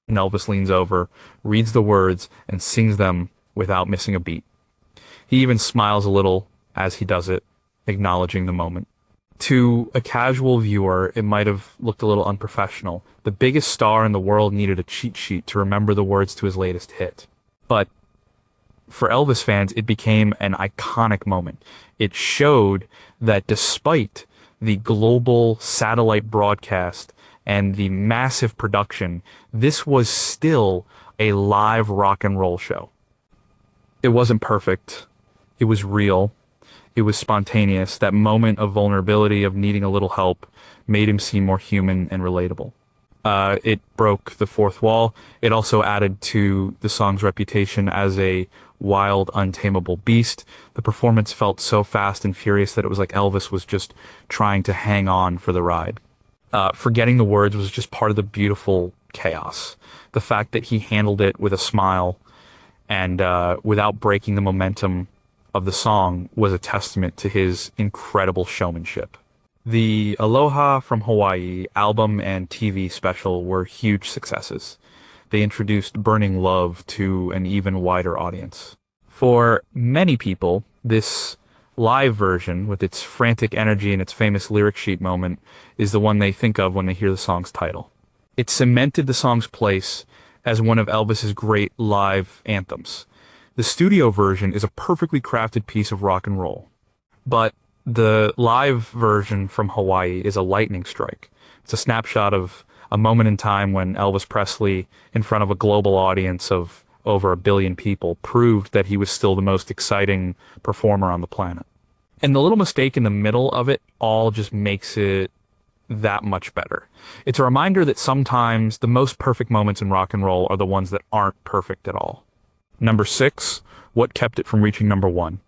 And Elvis leans over, reads the words, and sings them without missing a beat. He even smiles a little as he does it, acknowledging the moment. To a casual viewer, it might have looked a little unprofessional. The biggest star in the world needed a cheat sheet to remember the words to his latest hit. But for Elvis fans, it became an iconic moment. It showed that despite the global satellite broadcast and the massive production, this was still a live rock and roll show. It wasn't perfect. It was real. It was spontaneous. That moment of vulnerability, of needing a little help, made him seem more human and relatable. It broke the fourth wall. It also added to the song's reputation as a wild, untamable beast. The performance felt so fast and furious that it was like Elvis was just trying to hang on for the ride. Forgetting the words was just part of the beautiful chaos. The fact that he handled it with a smile and without breaking the momentum of the song was a testament to his incredible showmanship. The Aloha from Hawaii album and TV special were huge successes. They introduced Burning Love to an even wider audience. For many people, this live version, with its frantic energy and its famous lyric sheet moment, is the one they think of when they hear the song's title. It cemented the song's place as one of Elvis's great live anthems. The studio version is a perfectly crafted piece of rock and roll, but the live version from Hawaii is a lightning strike. It's a snapshot of a moment in time when Elvis Presley, in front of a global audience of over 1 billion people, proved that he was still the most exciting performer on the planet. And the little mistake in the middle of it all just makes it that much better. It's a reminder that sometimes the most perfect moments in rock and roll are the ones that aren't perfect at all. Number 6, what kept it from reaching number 1?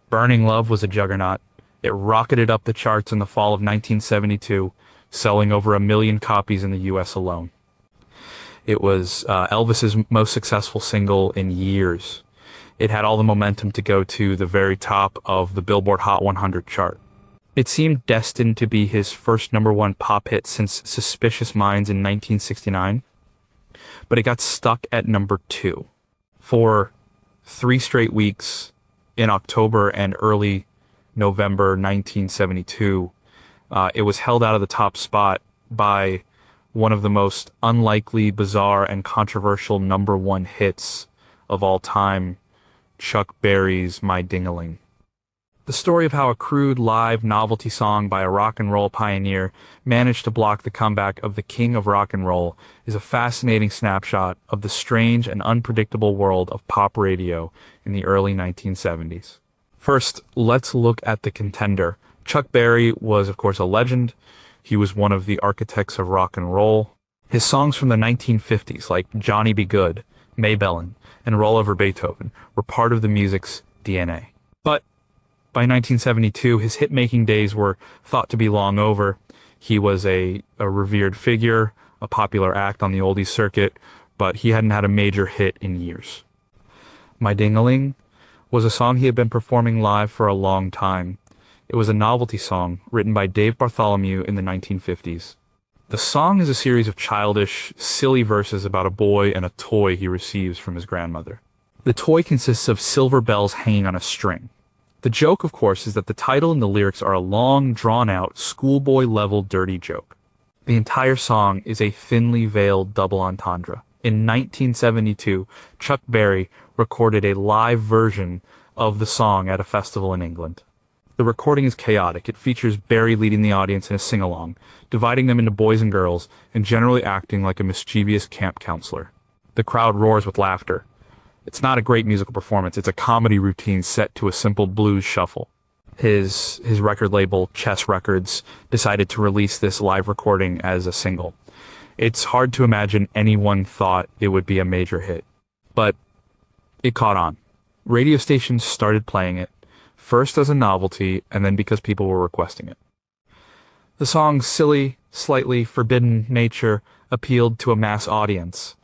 Burning Love was a juggernaut. It rocketed up the charts in the fall of 1972, selling over 1 million copies in the US alone. It was Elvis's most successful single in years. It had all the momentum to go to the very top of the Billboard Hot 100 chart. It seemed destined to be his first number 1 pop hit since Suspicious Minds in 1969, but it got stuck at number 2. For 3 straight weeks in October and early November 1972, it was held out of the top spot by one of the most unlikely, bizarre, and controversial number 1 hits of all time, Chuck Berry's My Ding-a-Ling. The story of how a crude live novelty song by a rock and roll pioneer managed to block the comeback of the king of rock and roll is a fascinating snapshot of the strange and unpredictable world of pop radio in the early 1970s. First, let's look at the contender. Chuck Berry was, of course, a legend. He was one of the architects of rock and roll. His songs from the 1950s, like Johnny Be Good, Maybellin, and Roll Over Beethoven, were part of the music's DNA. But by 1972, his hit-making days were thought to be long over. He was a revered figure, a popular act on the oldies circuit, but he hadn't had a major hit in years. My Ding-a-Ling was a song he had been performing live for a long time. It was a novelty song written by Dave Bartholomew in the 1950s. The song is a series of childish, silly verses about a boy and a toy he receives from his grandmother. The toy consists of silver bells hanging on a string. The joke, of course, is that the title and the lyrics are a long, drawn-out, schoolboy-level dirty joke. The entire song is a thinly veiled double entendre. In 1972, Chuck Berry recorded a live version of the song at a festival in England. The recording is chaotic. It features Berry leading the audience in a sing-along, dividing them into boys and girls, and generally acting like a mischievous camp counselor. The crowd roars with laughter. It's not a great musical performance. It's a comedy routine set to a simple blues shuffle. His record label, Chess Records, decided to release this live recording as a single. It's hard to imagine anyone thought it would be a major hit. But it caught on. Radio stations started playing it, first as a novelty, and then because people were requesting it. The song's silly, slightly forbidden nature appealed to a mass audience.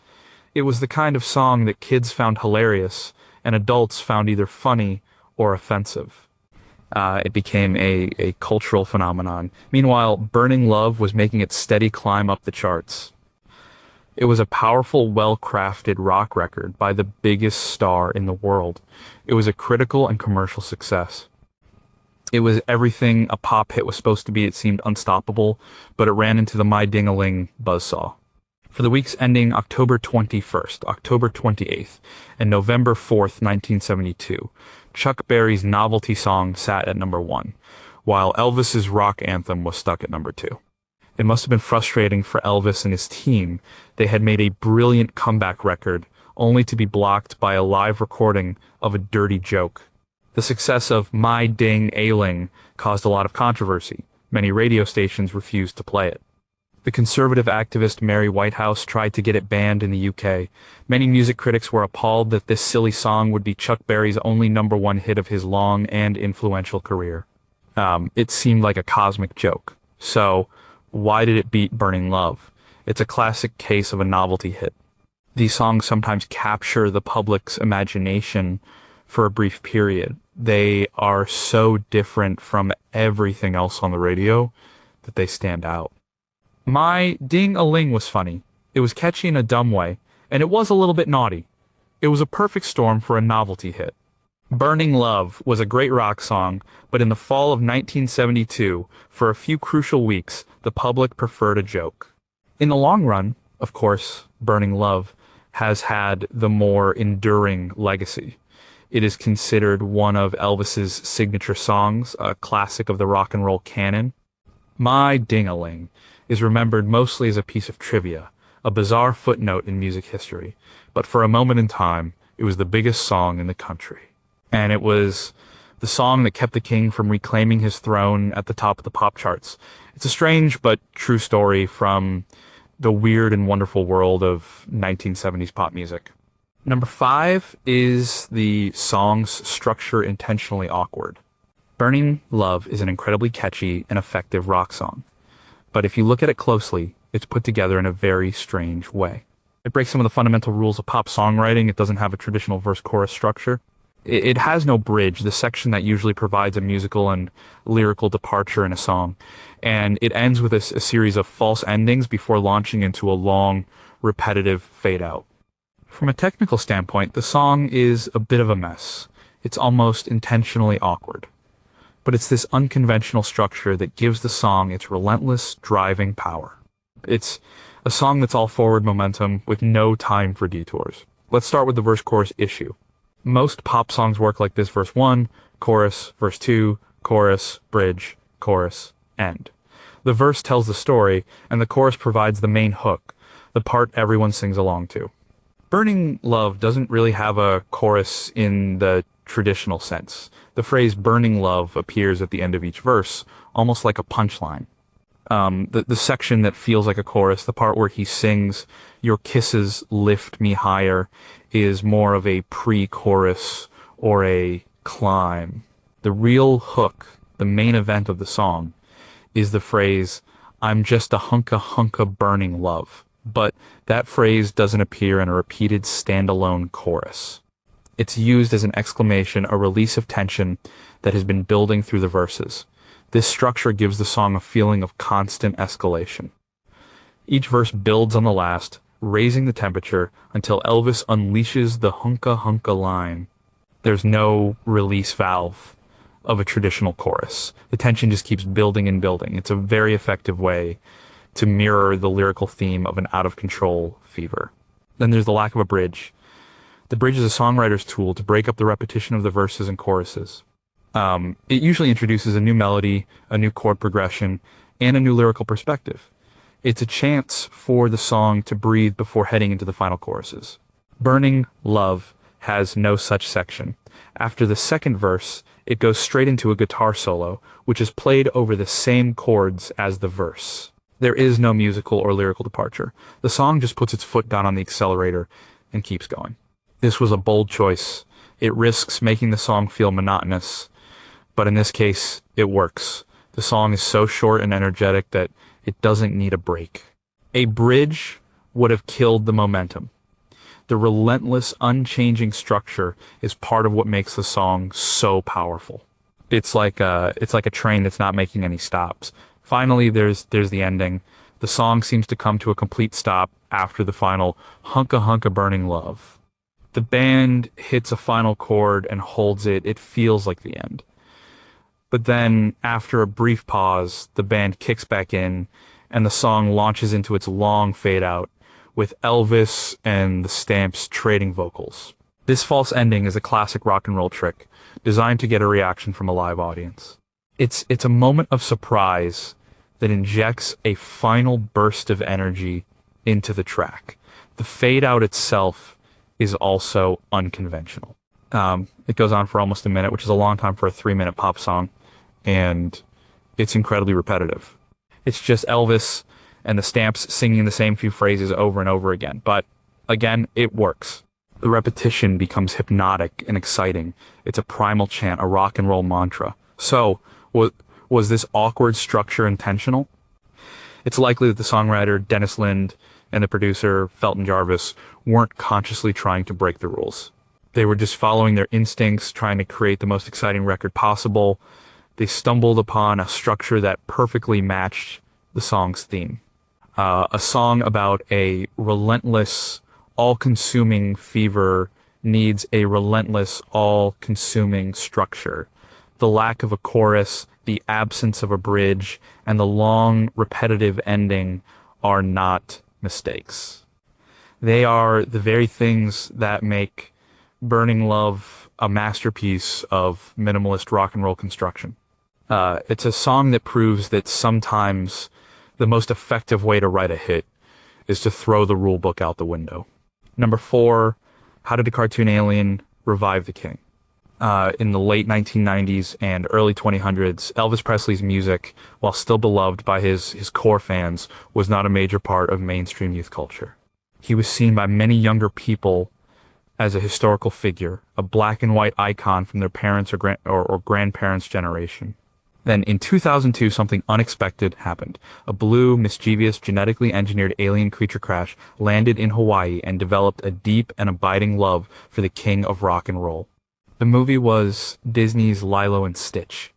It was the kind of song that kids found hilarious and adults found either funny or offensive. It became a cultural phenomenon. Meanwhile, Burning Love was making its steady climb up the charts. It was a powerful, well-crafted rock record by the biggest star in the world. It was a critical and commercial success. It was everything a pop hit was supposed to be. It seemed unstoppable, but it ran into the My Ding-a-Ling buzzsaw. For the weeks ending October 21st, October 28th, and November 4th, 1972, Chuck Berry's novelty song sat at number 1, while Elvis's rock anthem was stuck at number 2. It must have been frustrating for Elvis and his team. They had made a brilliant comeback record only to be blocked by a live recording of a dirty joke. The success of My Ding Ailing caused a lot of controversy. Many radio stations refused to play it. The conservative activist Mary Whitehouse tried to get it banned in the UK. Many music critics were appalled that this silly song would be Chuck Berry's only #1 hit of his long and influential career. It seemed like a cosmic joke. So, why did it beat Burning Love? It's a classic case of a novelty hit. These songs sometimes capture the public's imagination for a brief period. They are so different from everything else on the radio that they stand out. My Ding-a-ling was funny. It was catchy in a dumb way, and it was a little bit naughty. It was a perfect storm for a novelty hit. Burning Love was a great rock song, but in the fall of 1972, for a few crucial weeks, the public preferred a joke. In the long run, of course, Burning Love has had the more enduring legacy. It is considered one of Elvis's signature songs, a classic of the rock and roll canon. My Ding-a-ling is remembered mostly as a piece of trivia, a bizarre footnote in music history, but for a moment in time, it was the biggest song in the country. And it was the song that kept the king from reclaiming his throne at the top of the pop charts. It's a strange but true story from the weird and wonderful world of 1970s pop music. Number 5 is the song's structure intentionally awkward. Burning Love is an incredibly catchy and effective rock song. But if you look at it closely, it's put together in a very strange way. It breaks some of the fundamental rules of pop songwriting. It doesn't have a traditional verse-chorus structure. It has no bridge, the section that usually provides a musical and lyrical departure in a song. And it ends with a series of false endings before launching into a long, repetitive fade-out. From a technical standpoint, the song is a bit of a mess. It's almost intentionally awkward. But it's this unconventional structure that gives the song its relentless, driving power. It's a song that's all forward momentum with no time for detours. Let's start with the verse-chorus issue. Most pop songs work like this: verse 1, chorus, verse 2, chorus, bridge, chorus, end. The verse tells the story, and the chorus provides the main hook, the part everyone sings along to. Burning Love doesn't really have a chorus in the traditional sense. The phrase burning love appears at the end of each verse, almost like a punchline. The section that feels like a chorus, the part where he sings, "Your kisses lift me higher," is more of a pre-chorus or a climb. The real hook, the main event of the song, is the phrase, "I'm just a hunka burning love." But that phrase doesn't appear in a repeated standalone chorus. It's used as an exclamation, a release of tension that has been building through the verses. This structure gives the song a feeling of constant escalation. Each verse builds on the last, raising the temperature until Elvis unleashes the hunka line. There's no release valve of a traditional chorus. The tension just keeps building and building. It's a very effective way to mirror the lyrical theme of an out-of-control fever. Then there's the lack of a bridge. The bridge is a songwriter's tool to break up the repetition of the verses and choruses. It usually introduces a new melody, a new chord progression, and a new lyrical perspective. It's a chance for the song to breathe before heading into the final choruses. Burning Love has no such section. After the second verse, it goes straight into a guitar solo, which is played over the same chords as the verse. There is no musical or lyrical departure. The song just puts its foot down on the accelerator and keeps going. This was a bold choice. It risks making the song feel monotonous, but in this case, it works. The song is so short and energetic that it doesn't need a break. A bridge would have killed the momentum. The relentless, unchanging structure is part of what makes the song so powerful. It's like a train that's not making any stops. Finally, there's the ending. The song seems to come to a complete stop after the final hunka burning love. The band hits a final chord and holds it. It feels like the end. But then, after a brief pause, the band kicks back in, and the song launches into its long fade-out, with Elvis and the Stamps trading vocals. This false ending is a classic rock and roll trick, designed to get a reaction from a live audience. It's a moment of surprise that injects a final burst of energy into the track. The fade-out itself is also unconventional. It goes on for almost a minute, which is a long time for a 3-minute pop song, and it's incredibly repetitive. It's just Elvis and the Stamps singing the same few phrases over and over again. But again, it works. The repetition becomes hypnotic and exciting. It's a primal chant, a rock and roll mantra. So, was this awkward structure intentional? It's likely that the songwriter, Dennis Lind, and the producer, Felton Jarvis, weren't consciously trying to break the rules. They were just following their instincts, trying to create the most exciting record possible. They stumbled upon a structure that perfectly matched the song's theme. A song about a relentless, all-consuming fever needs a relentless, all-consuming structure. The lack of a chorus, the absence of a bridge, and the long, repetitive ending are not mistakes. They are the very things that make Burning Love a masterpiece of minimalist rock and roll construction. It's a song that proves that sometimes the most effective way to write a hit is to throw the rule book out the window. Number 4, how did a cartoon alien revive the king? In the late 1990s and early 2000s, Elvis Presley's music, while still beloved by his core fans, was not a major part of mainstream youth culture. He was seen by many younger people as a historical figure, a black and white icon from their parents' or grandparents' generation. Then in 2002, something unexpected happened. A blue, mischievous, genetically engineered alien creature crash landed in Hawaii and developed a deep and abiding love for the king of rock and roll. The movie was Disney's Lilo and Stitch,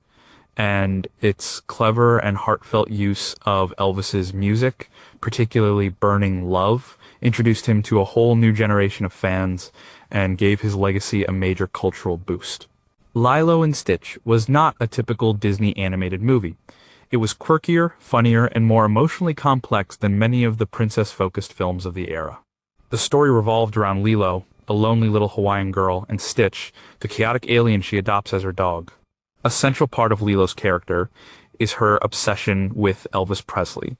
and its clever and heartfelt use of Elvis's music, particularly Burning Love, introduced him to a whole new generation of fans and gave his legacy a major cultural boost. Lilo and Stitch was not a typical Disney animated movie. It was quirkier, funnier, and more emotionally complex than many of the princess-focused films of the era. The story revolved around Lilo, a lonely little Hawaiian girl, and Stitch, the chaotic alien she adopts as her dog. A central part of Lilo's character is her obsession with Elvis Presley.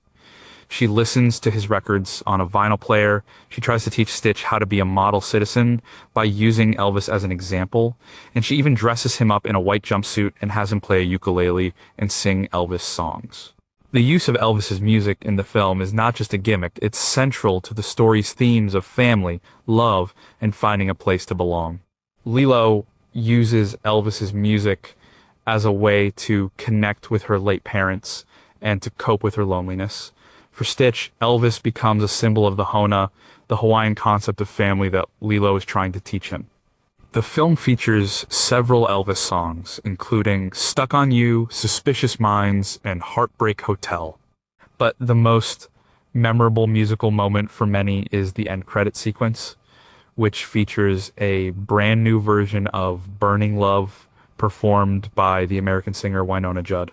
She listens to his records on a vinyl player. She tries to teach Stitch how to be a model citizen by using Elvis as an example, and she even dresses him up in a white jumpsuit and has him play a ukulele and sing Elvis songs. The use of Elvis's music in the film is not just a gimmick, it's central to the story's themes of family, love, and finding a place to belong. Lilo uses Elvis's music as a way to connect with her late parents and to cope with her loneliness. For Stitch, Elvis becomes a symbol of the Hona, the Hawaiian concept of family that Lilo is trying to teach him. The film features several Elvis songs, including Stuck on You, Suspicious Minds, and Heartbreak Hotel. But the most memorable musical moment for many is the end credit sequence, which features a brand new version of Burning Love performed by the American singer Wynonna Judd.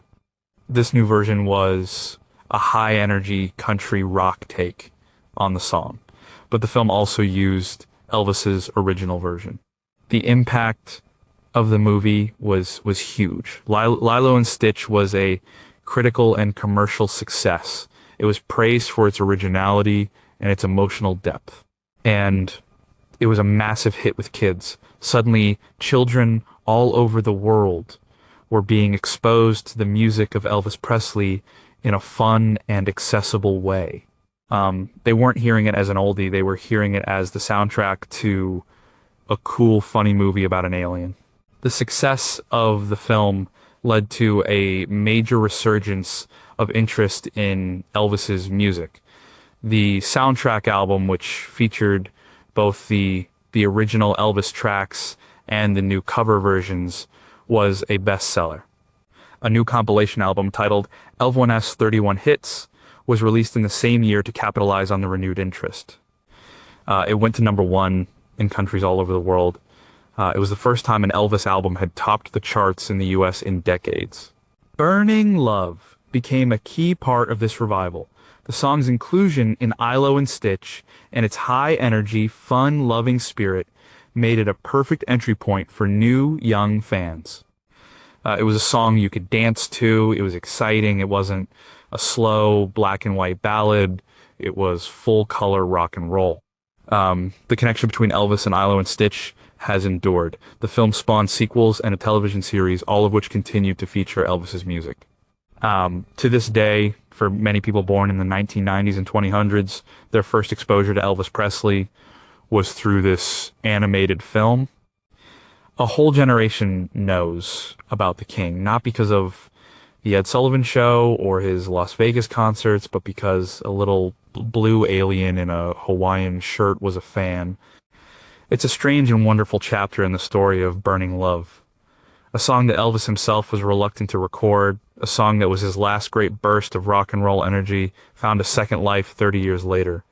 This new version was a high-energy country rock take on the song, but the film also used Elvis's original version. The impact of the movie was huge. Lilo and Stitch was a critical and commercial success. It was praised for its originality and its emotional depth. And it was a massive hit with kids. Suddenly, children all over the world were being exposed to the music of Elvis Presley in a fun and accessible way. They weren't hearing it as an oldie, they were hearing it as the soundtrack to a cool, funny movie about an alien. The success of the film led to a major resurgence of interest in Elvis's music. The soundtrack album, which featured both the original Elvis tracks and the new cover versions, was a bestseller. A new compilation album titled Elvis 31 Hits was released in the same year to capitalize on the renewed interest. It went to number 1 in countries all over the world. It was the first time an Elvis album had topped the charts in the US in decades. Burning Love became a key part of this revival. The song's inclusion in Lilo and Stitch and its high-energy, fun-loving spirit made it a perfect entry point for new, young fans. It was a song you could dance to. It was exciting. It wasn't a slow black and white ballad. It was full-color rock and roll. The connection between Elvis and Ilo and Stitch has endured. The film spawned sequels and a television series, all of which continue to feature Elvis's music. To this day, for many people born in the 1990s and 2000s, their first exposure to Elvis Presley was through this animated film. A whole generation knows about the King, not because of the Ed Sullivan Show or his Las Vegas concerts, but because a little blue alien in a Hawaiian shirt was a fan. It's a strange and wonderful chapter in the story of Burning Love. A song that Elvis himself was reluctant to record, a song that was his last great burst of rock and roll energy, found a second life 30 years later.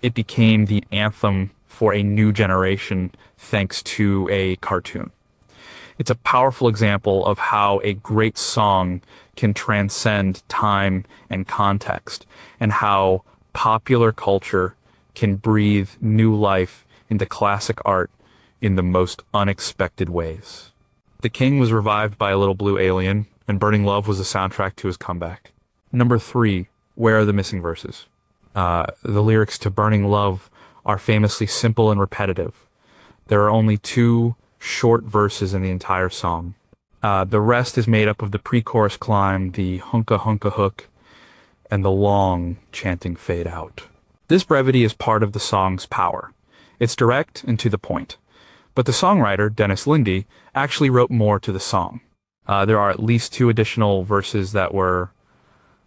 It became the anthem for a new generation thanks to a cartoon. It's a powerful example of how a great song can transcend time and context, and how popular culture can breathe new life into classic art in the most unexpected ways. The King was revived by a little blue alien, and Burning Love was the soundtrack to his comeback. Number 3, where are the missing verses? The lyrics to Burning Love are famously simple and repetitive. There are only 2 short verses in the entire song. The rest is made up of the pre-chorus climb, the hunka hunka hook, and the long chanting fade out. This brevity is part of the song's power. It's direct and to the point. But the songwriter, Dennis Linde, actually wrote more to the song. There are at least 2 additional verses that were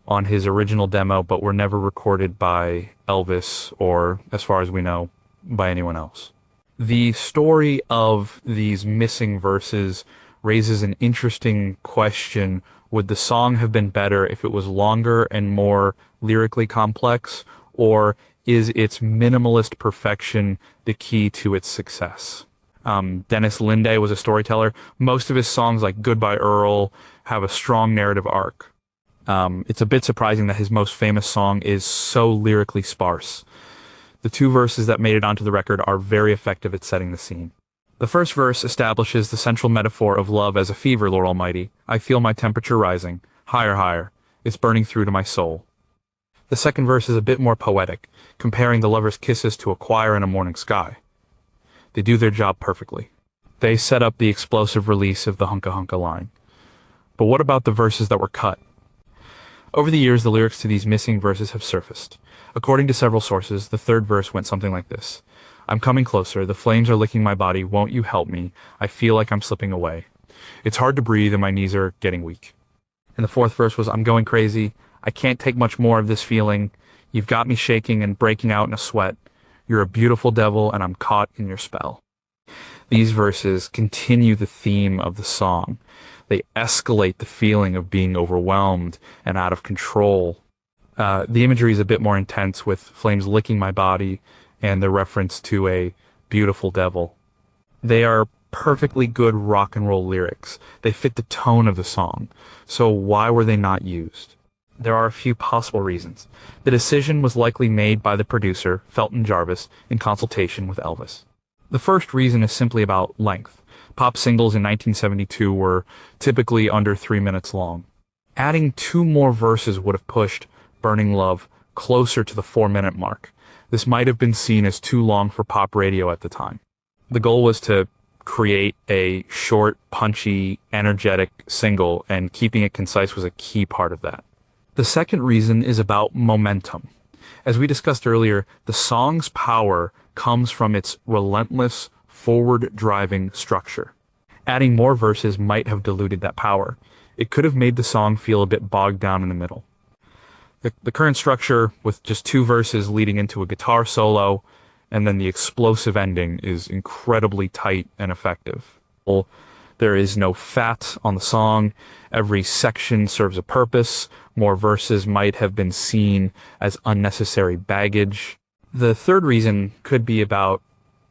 on his original demo, but were never recorded by Elvis or, as far as we know, by anyone else. The story of these missing verses raises an interesting question. Would the song have been better if it was longer and more lyrically complex, or is its minimalist perfection the key to its success? Dennis Linde was a storyteller. Most of his songs, like Goodbye Earl, have a strong narrative arc. It's a bit surprising that his most famous song is so lyrically sparse. The 2 verses that made it onto the record are very effective at setting the scene. The first verse establishes the central metaphor of love as a fever, Lord Almighty. I feel my temperature rising. Higher, higher. It's burning through to my soul. The second verse is a bit more poetic, comparing the lovers' kisses to a choir in a morning sky. They do their job perfectly. They set up the explosive release of the hunka hunka line. But what about the verses that were cut? Over the years, the lyrics to these missing verses have surfaced. According to several sources, the third verse went something like this. I'm coming closer, the flames are licking my body, won't you help me? I feel like I'm slipping away. It's hard to breathe and my knees are getting weak. And the fourth verse was, I'm going crazy, I can't take much more of this feeling. You've got me shaking and breaking out in a sweat. You're a beautiful devil and I'm caught in your spell. These verses continue the theme of the song. They escalate the feeling of being overwhelmed and out of control. The imagery is a bit more intense, with flames licking my body and the reference to a beautiful devil. They are perfectly good rock and roll lyrics. They fit the tone of the song. So why were they not used? There are a few possible reasons. The decision was likely made by the producer, Felton Jarvis, in consultation with Elvis. The first reason is simply about length. Pop singles in 1972 were typically under 3 minutes long. Adding 2 more verses would have pushed Burning Love closer to the 4-minute mark. This might have been seen as too long for pop radio at the time. The goal was to create a short, punchy, energetic single, and keeping it concise was a key part of that. The second reason is about momentum. As we discussed earlier, the song's power comes from its relentless, forward-driving structure. Adding more verses might have diluted that power. It could have made the song feel a bit bogged down in the middle. The current structure, with just 2 verses leading into a guitar solo, and then the explosive ending, is incredibly tight and effective. There is no fat on the song. Every section serves a purpose. More verses might have been seen as unnecessary baggage. The third reason could be about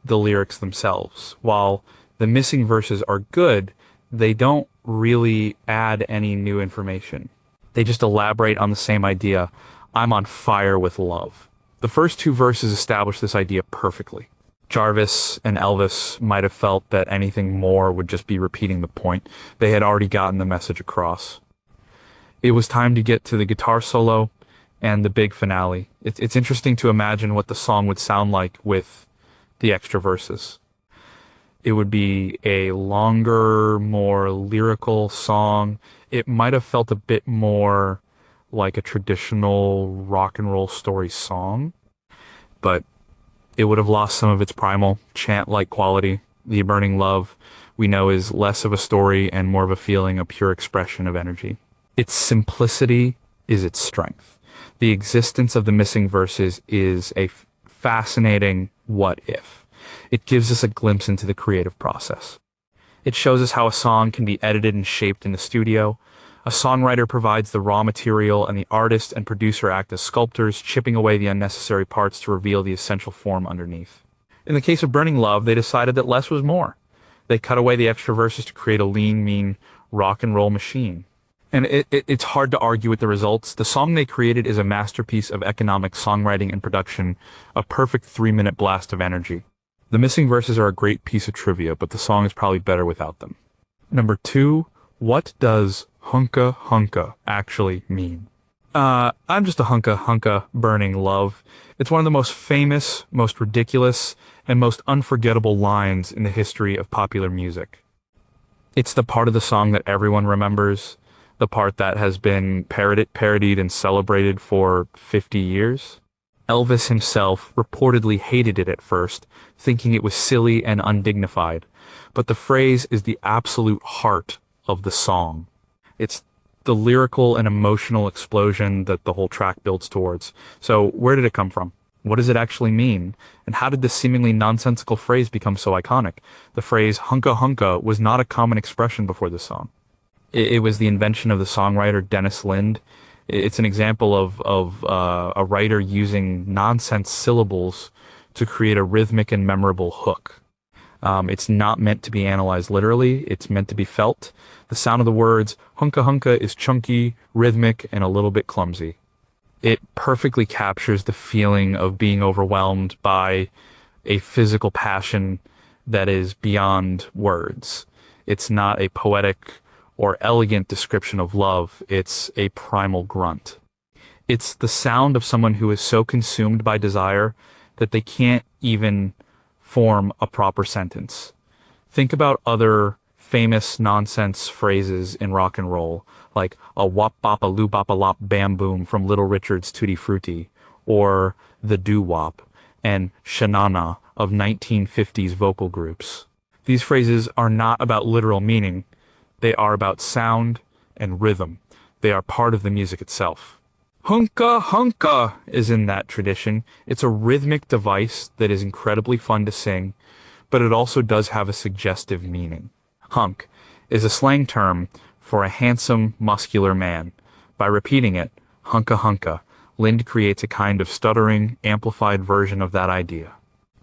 the lyrics themselves. While the missing verses are good, they don't really add any new information. They just elaborate on the same idea. I'm on fire with love. The first 2 verses establish this idea perfectly. Jarvis and Elvis might have felt that anything more would just be repeating the point. They had already gotten the message across. It was time to get to the guitar solo, and the big finale. It's interesting to imagine what the song would sound like with the extra verses. It would be a longer, more lyrical song. It might have felt a bit more like a traditional rock and roll story song, but it would have lost some of its primal chant-like quality. The Burning Love, we know, is less of a story and more of a feeling, a pure expression of energy. Its simplicity is its strength. The existence of the missing verses is a fascinating what if. It gives us a glimpse into the creative process. It shows us how a song can be edited and shaped in the studio. A songwriter provides the raw material, and the artist and producer act as sculptors, chipping away the unnecessary parts to reveal the essential form underneath. In the case of Burning Love, they decided that less was more. They cut away the extra verses to create a lean, mean rock and roll machine. And it's hard to argue with the results. The song they created is a masterpiece of economic songwriting and production, a perfect 3-minute blast of energy. The missing verses are a great piece of trivia, but the song is probably better without them. Number 2, what does hunka hunka actually mean? I'm just a hunka hunka burning love. It's one of the most famous, most ridiculous, and most unforgettable lines in the history of popular music. It's the part of the song that everyone remembers, the part that has been parodied and celebrated for 50 years. Elvis himself reportedly hated it at first, thinking it was silly and undignified, but the phrase is the absolute heart of the song. It's the lyrical and emotional explosion that the whole track builds towards. So where did it come from? What does it actually mean? And how did this seemingly nonsensical phrase become so iconic? The phrase hunka hunka was not a common expression before the song. It was the invention of the songwriter Dennis Lind. It's an example of a writer using nonsense syllables to create a rhythmic and memorable hook. It's not meant to be analyzed literally. It's meant to be felt. The sound of the words hunka hunka is chunky, rhythmic, and a little bit clumsy. It perfectly captures the feeling of being overwhelmed by a physical passion that is beyond words. It's not a poetic or elegant description of love. It's a primal grunt. It's the sound of someone who is so consumed by desire that they can't even form a proper sentence. Think about other famous nonsense phrases in rock and roll, like a wop bop a loo bop a lop bam boom from Little Richard's Tutti Frutti, or the doo wop and shanana of 1950s vocal groups. These phrases are not about literal meaning. They are about sound and rhythm. They are part of the music itself. Hunka hunka is in that tradition. It's a rhythmic device that is incredibly fun to sing, but it also does have a suggestive meaning. Hunk is a slang term for a handsome, muscular man. By repeating it, hunka hunka, Lind creates a kind of stuttering, amplified version of that idea.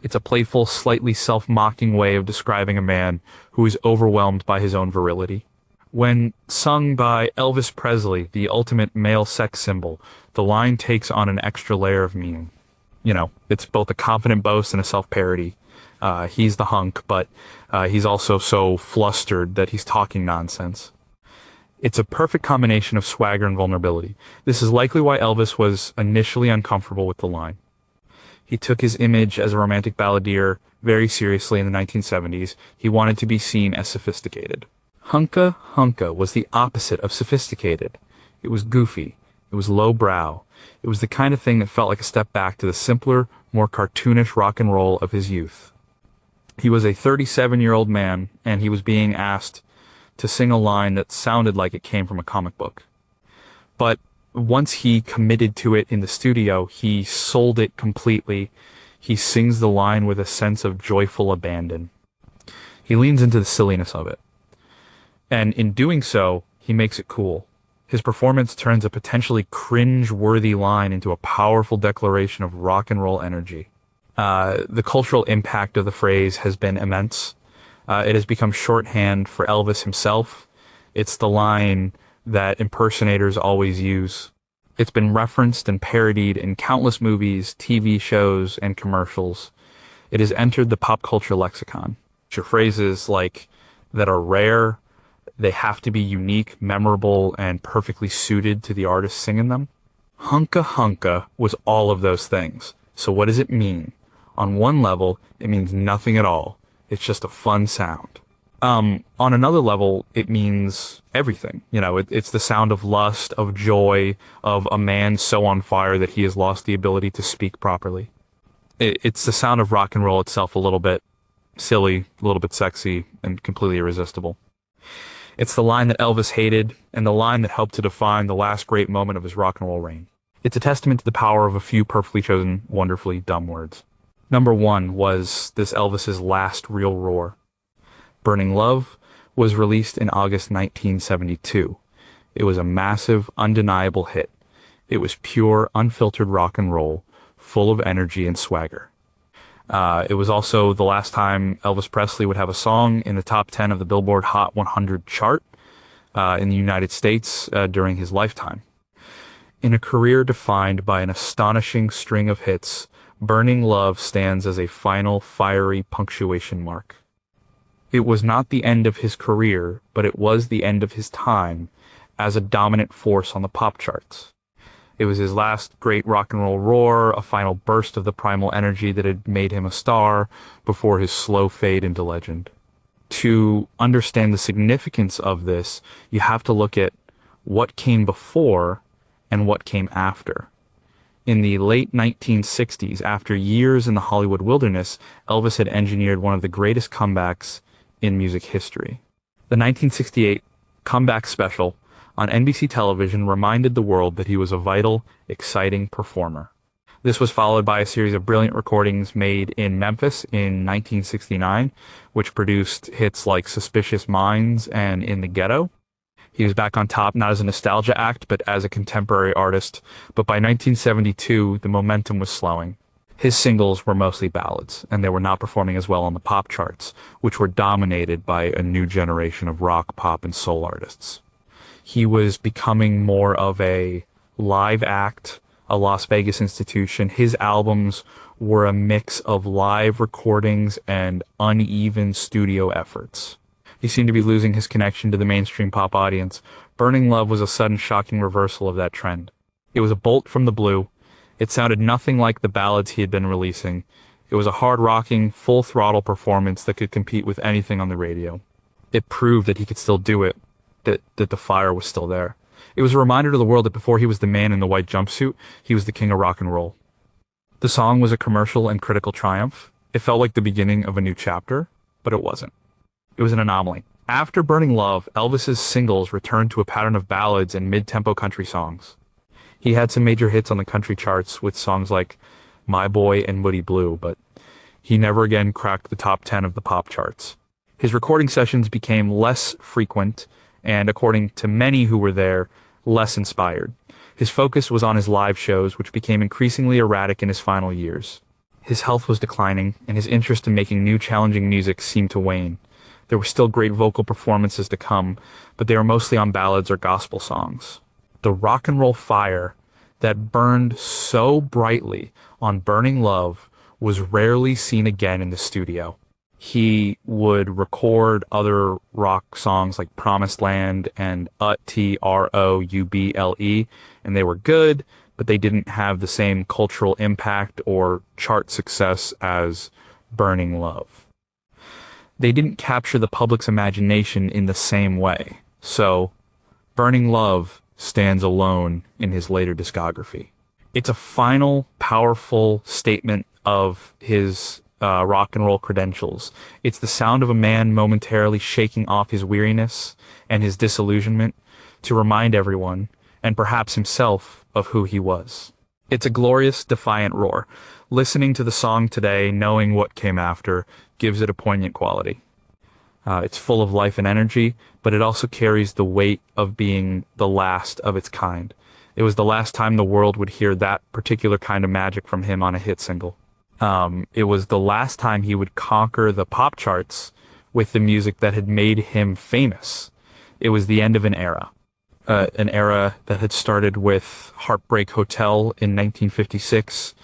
It's a playful, slightly self-mocking way of describing a man who is overwhelmed by his own virility. When sung by Elvis Presley, the ultimate male sex symbol, the line takes on an extra layer of meaning. You know, it's both a confident boast and a self-parody. He's the hunk, but he's also so flustered that he's talking nonsense. It's a perfect combination of swagger and vulnerability. This is likely why Elvis was initially uncomfortable with the line. He took his image as a romantic balladeer very seriously in the 1970s. He wanted to be seen as sophisticated. Hunka hunka was the opposite of sophisticated. It was goofy. It was lowbrow. It was the kind of thing that felt like a step back to the simpler, more cartoonish rock and roll of his youth. He was a 37-year-old man, and he was being asked to sing a line that sounded like it came from a comic book. But once he committed to it in the studio, he sold it completely. He sings the line with a sense of joyful abandon. He leans into the silliness of it. And in doing so, he makes it cool. His performance turns a potentially cringe-worthy line into a powerful declaration of rock and roll energy. The cultural impact of the phrase has been immense. It has become shorthand for Elvis himself. It's the line that impersonators always use. It's been referenced and parodied in countless movies, TV shows, and commercials. It has entered the pop culture lexicon. Phrases like that are rare, they have to be unique, memorable, and perfectly suited to the artist singing them. Hunka Hunka was all of those things. So what does it mean? On one level, it means nothing at all. It's just a fun sound. On another level, it means everything. It's the sound of lust, of joy, of a man so on fire that he has lost the ability to speak properly. It's the sound of rock and roll itself, a little bit silly, a little bit sexy, and completely irresistible. It's the line that Elvis hated, and the line that helped to define the last great moment of his rock and roll reign. It's a testament to the power of a few perfectly chosen, wonderfully dumb words. Number one was this Elvis's last real roar. Burning Love was released in August 1972. It was a massive, undeniable hit. It was pure, unfiltered rock and roll, full of energy and swagger. It was also the last time Elvis Presley would have a song in the top 10 of the Billboard Hot 100 chart in the United States during his lifetime. In a career defined by an astonishing string of hits, Burning Love stands as a final, fiery punctuation mark. It was not the end of his career, but it was the end of his time as a dominant force on the pop charts. It was his last great rock and roll roar, a final burst of the primal energy that had made him a star before his slow fade into legend. To understand the significance of this, you have to look at what came before and what came after. In the late 1960s, after years in the Hollywood wilderness, Elvis had engineered one of the greatest comebacks in music history. The 1968 comeback special on NBC television reminded the world that he was a vital, exciting performer. This was followed by a series of brilliant recordings made in Memphis in 1969, which produced hits like Suspicious Minds and In the Ghetto. He was back on top not as a nostalgia act, but as a contemporary artist. But by 1972, the momentum was slowing. His singles were mostly ballads, and they were not performing as well on the pop charts, which were dominated by a new generation of rock, pop, and soul artists. He was becoming more of a live act, a Las Vegas institution. His albums were a mix of live recordings and uneven studio efforts. He seemed to be losing his connection to the mainstream pop audience. Burning Love was a sudden, shocking reversal of that trend. It was a bolt from the blue. It sounded nothing like the ballads he had been releasing. It was a hard-rocking, full-throttle performance that could compete with anything on the radio. It proved that he could still do it, that the fire was still there. It was a reminder to the world that before he was the man in the white jumpsuit, he was the king of rock and roll. The song was a commercial and critical triumph. It felt like the beginning of a new chapter, but it wasn't. It was an anomaly. After Burning Love, Elvis's singles returned to a pattern of ballads and mid-tempo country songs. He had some major hits on the country charts with songs like My Boy and Moody Blue, but he never again cracked the top 10 of the pop charts. His recording sessions became less frequent and, according to many who were there, less inspired. His focus was on his live shows, which became increasingly erratic in his final years. His health was declining, and his interest in making new, challenging music seemed to wane. There were still great vocal performances to come, but they were mostly on ballads or gospel songs. The rock and roll fire that burned so brightly on Burning Love was rarely seen again in the studio. He would record other rock songs like Promised Land and Trouble, and they were good, but they didn't have the same cultural impact or chart success as Burning Love. They didn't capture the public's imagination in the same way. So, Burning Love stands alone in his later discography. It's a final, powerful statement of his rock and roll credentials. It's the sound of a man momentarily shaking off his weariness and his disillusionment to remind everyone, and perhaps himself, of who he was. It's a glorious, defiant roar. Listening to the song today, knowing what came after, gives it a poignant quality. It's full of life and energy, but it also carries the weight of being the last of its kind. It was the last time the world would hear that particular kind of magic from him on a hit single. It was the last time he would conquer the pop charts with the music that had made him famous. It was the end of an era that had started with Heartbreak Hotel in 1956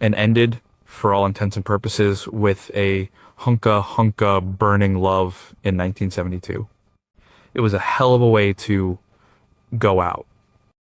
and ended, for all intents and purposes, with a Hunka Hunka Burning Love in 1972. It was a hell of a way to go out.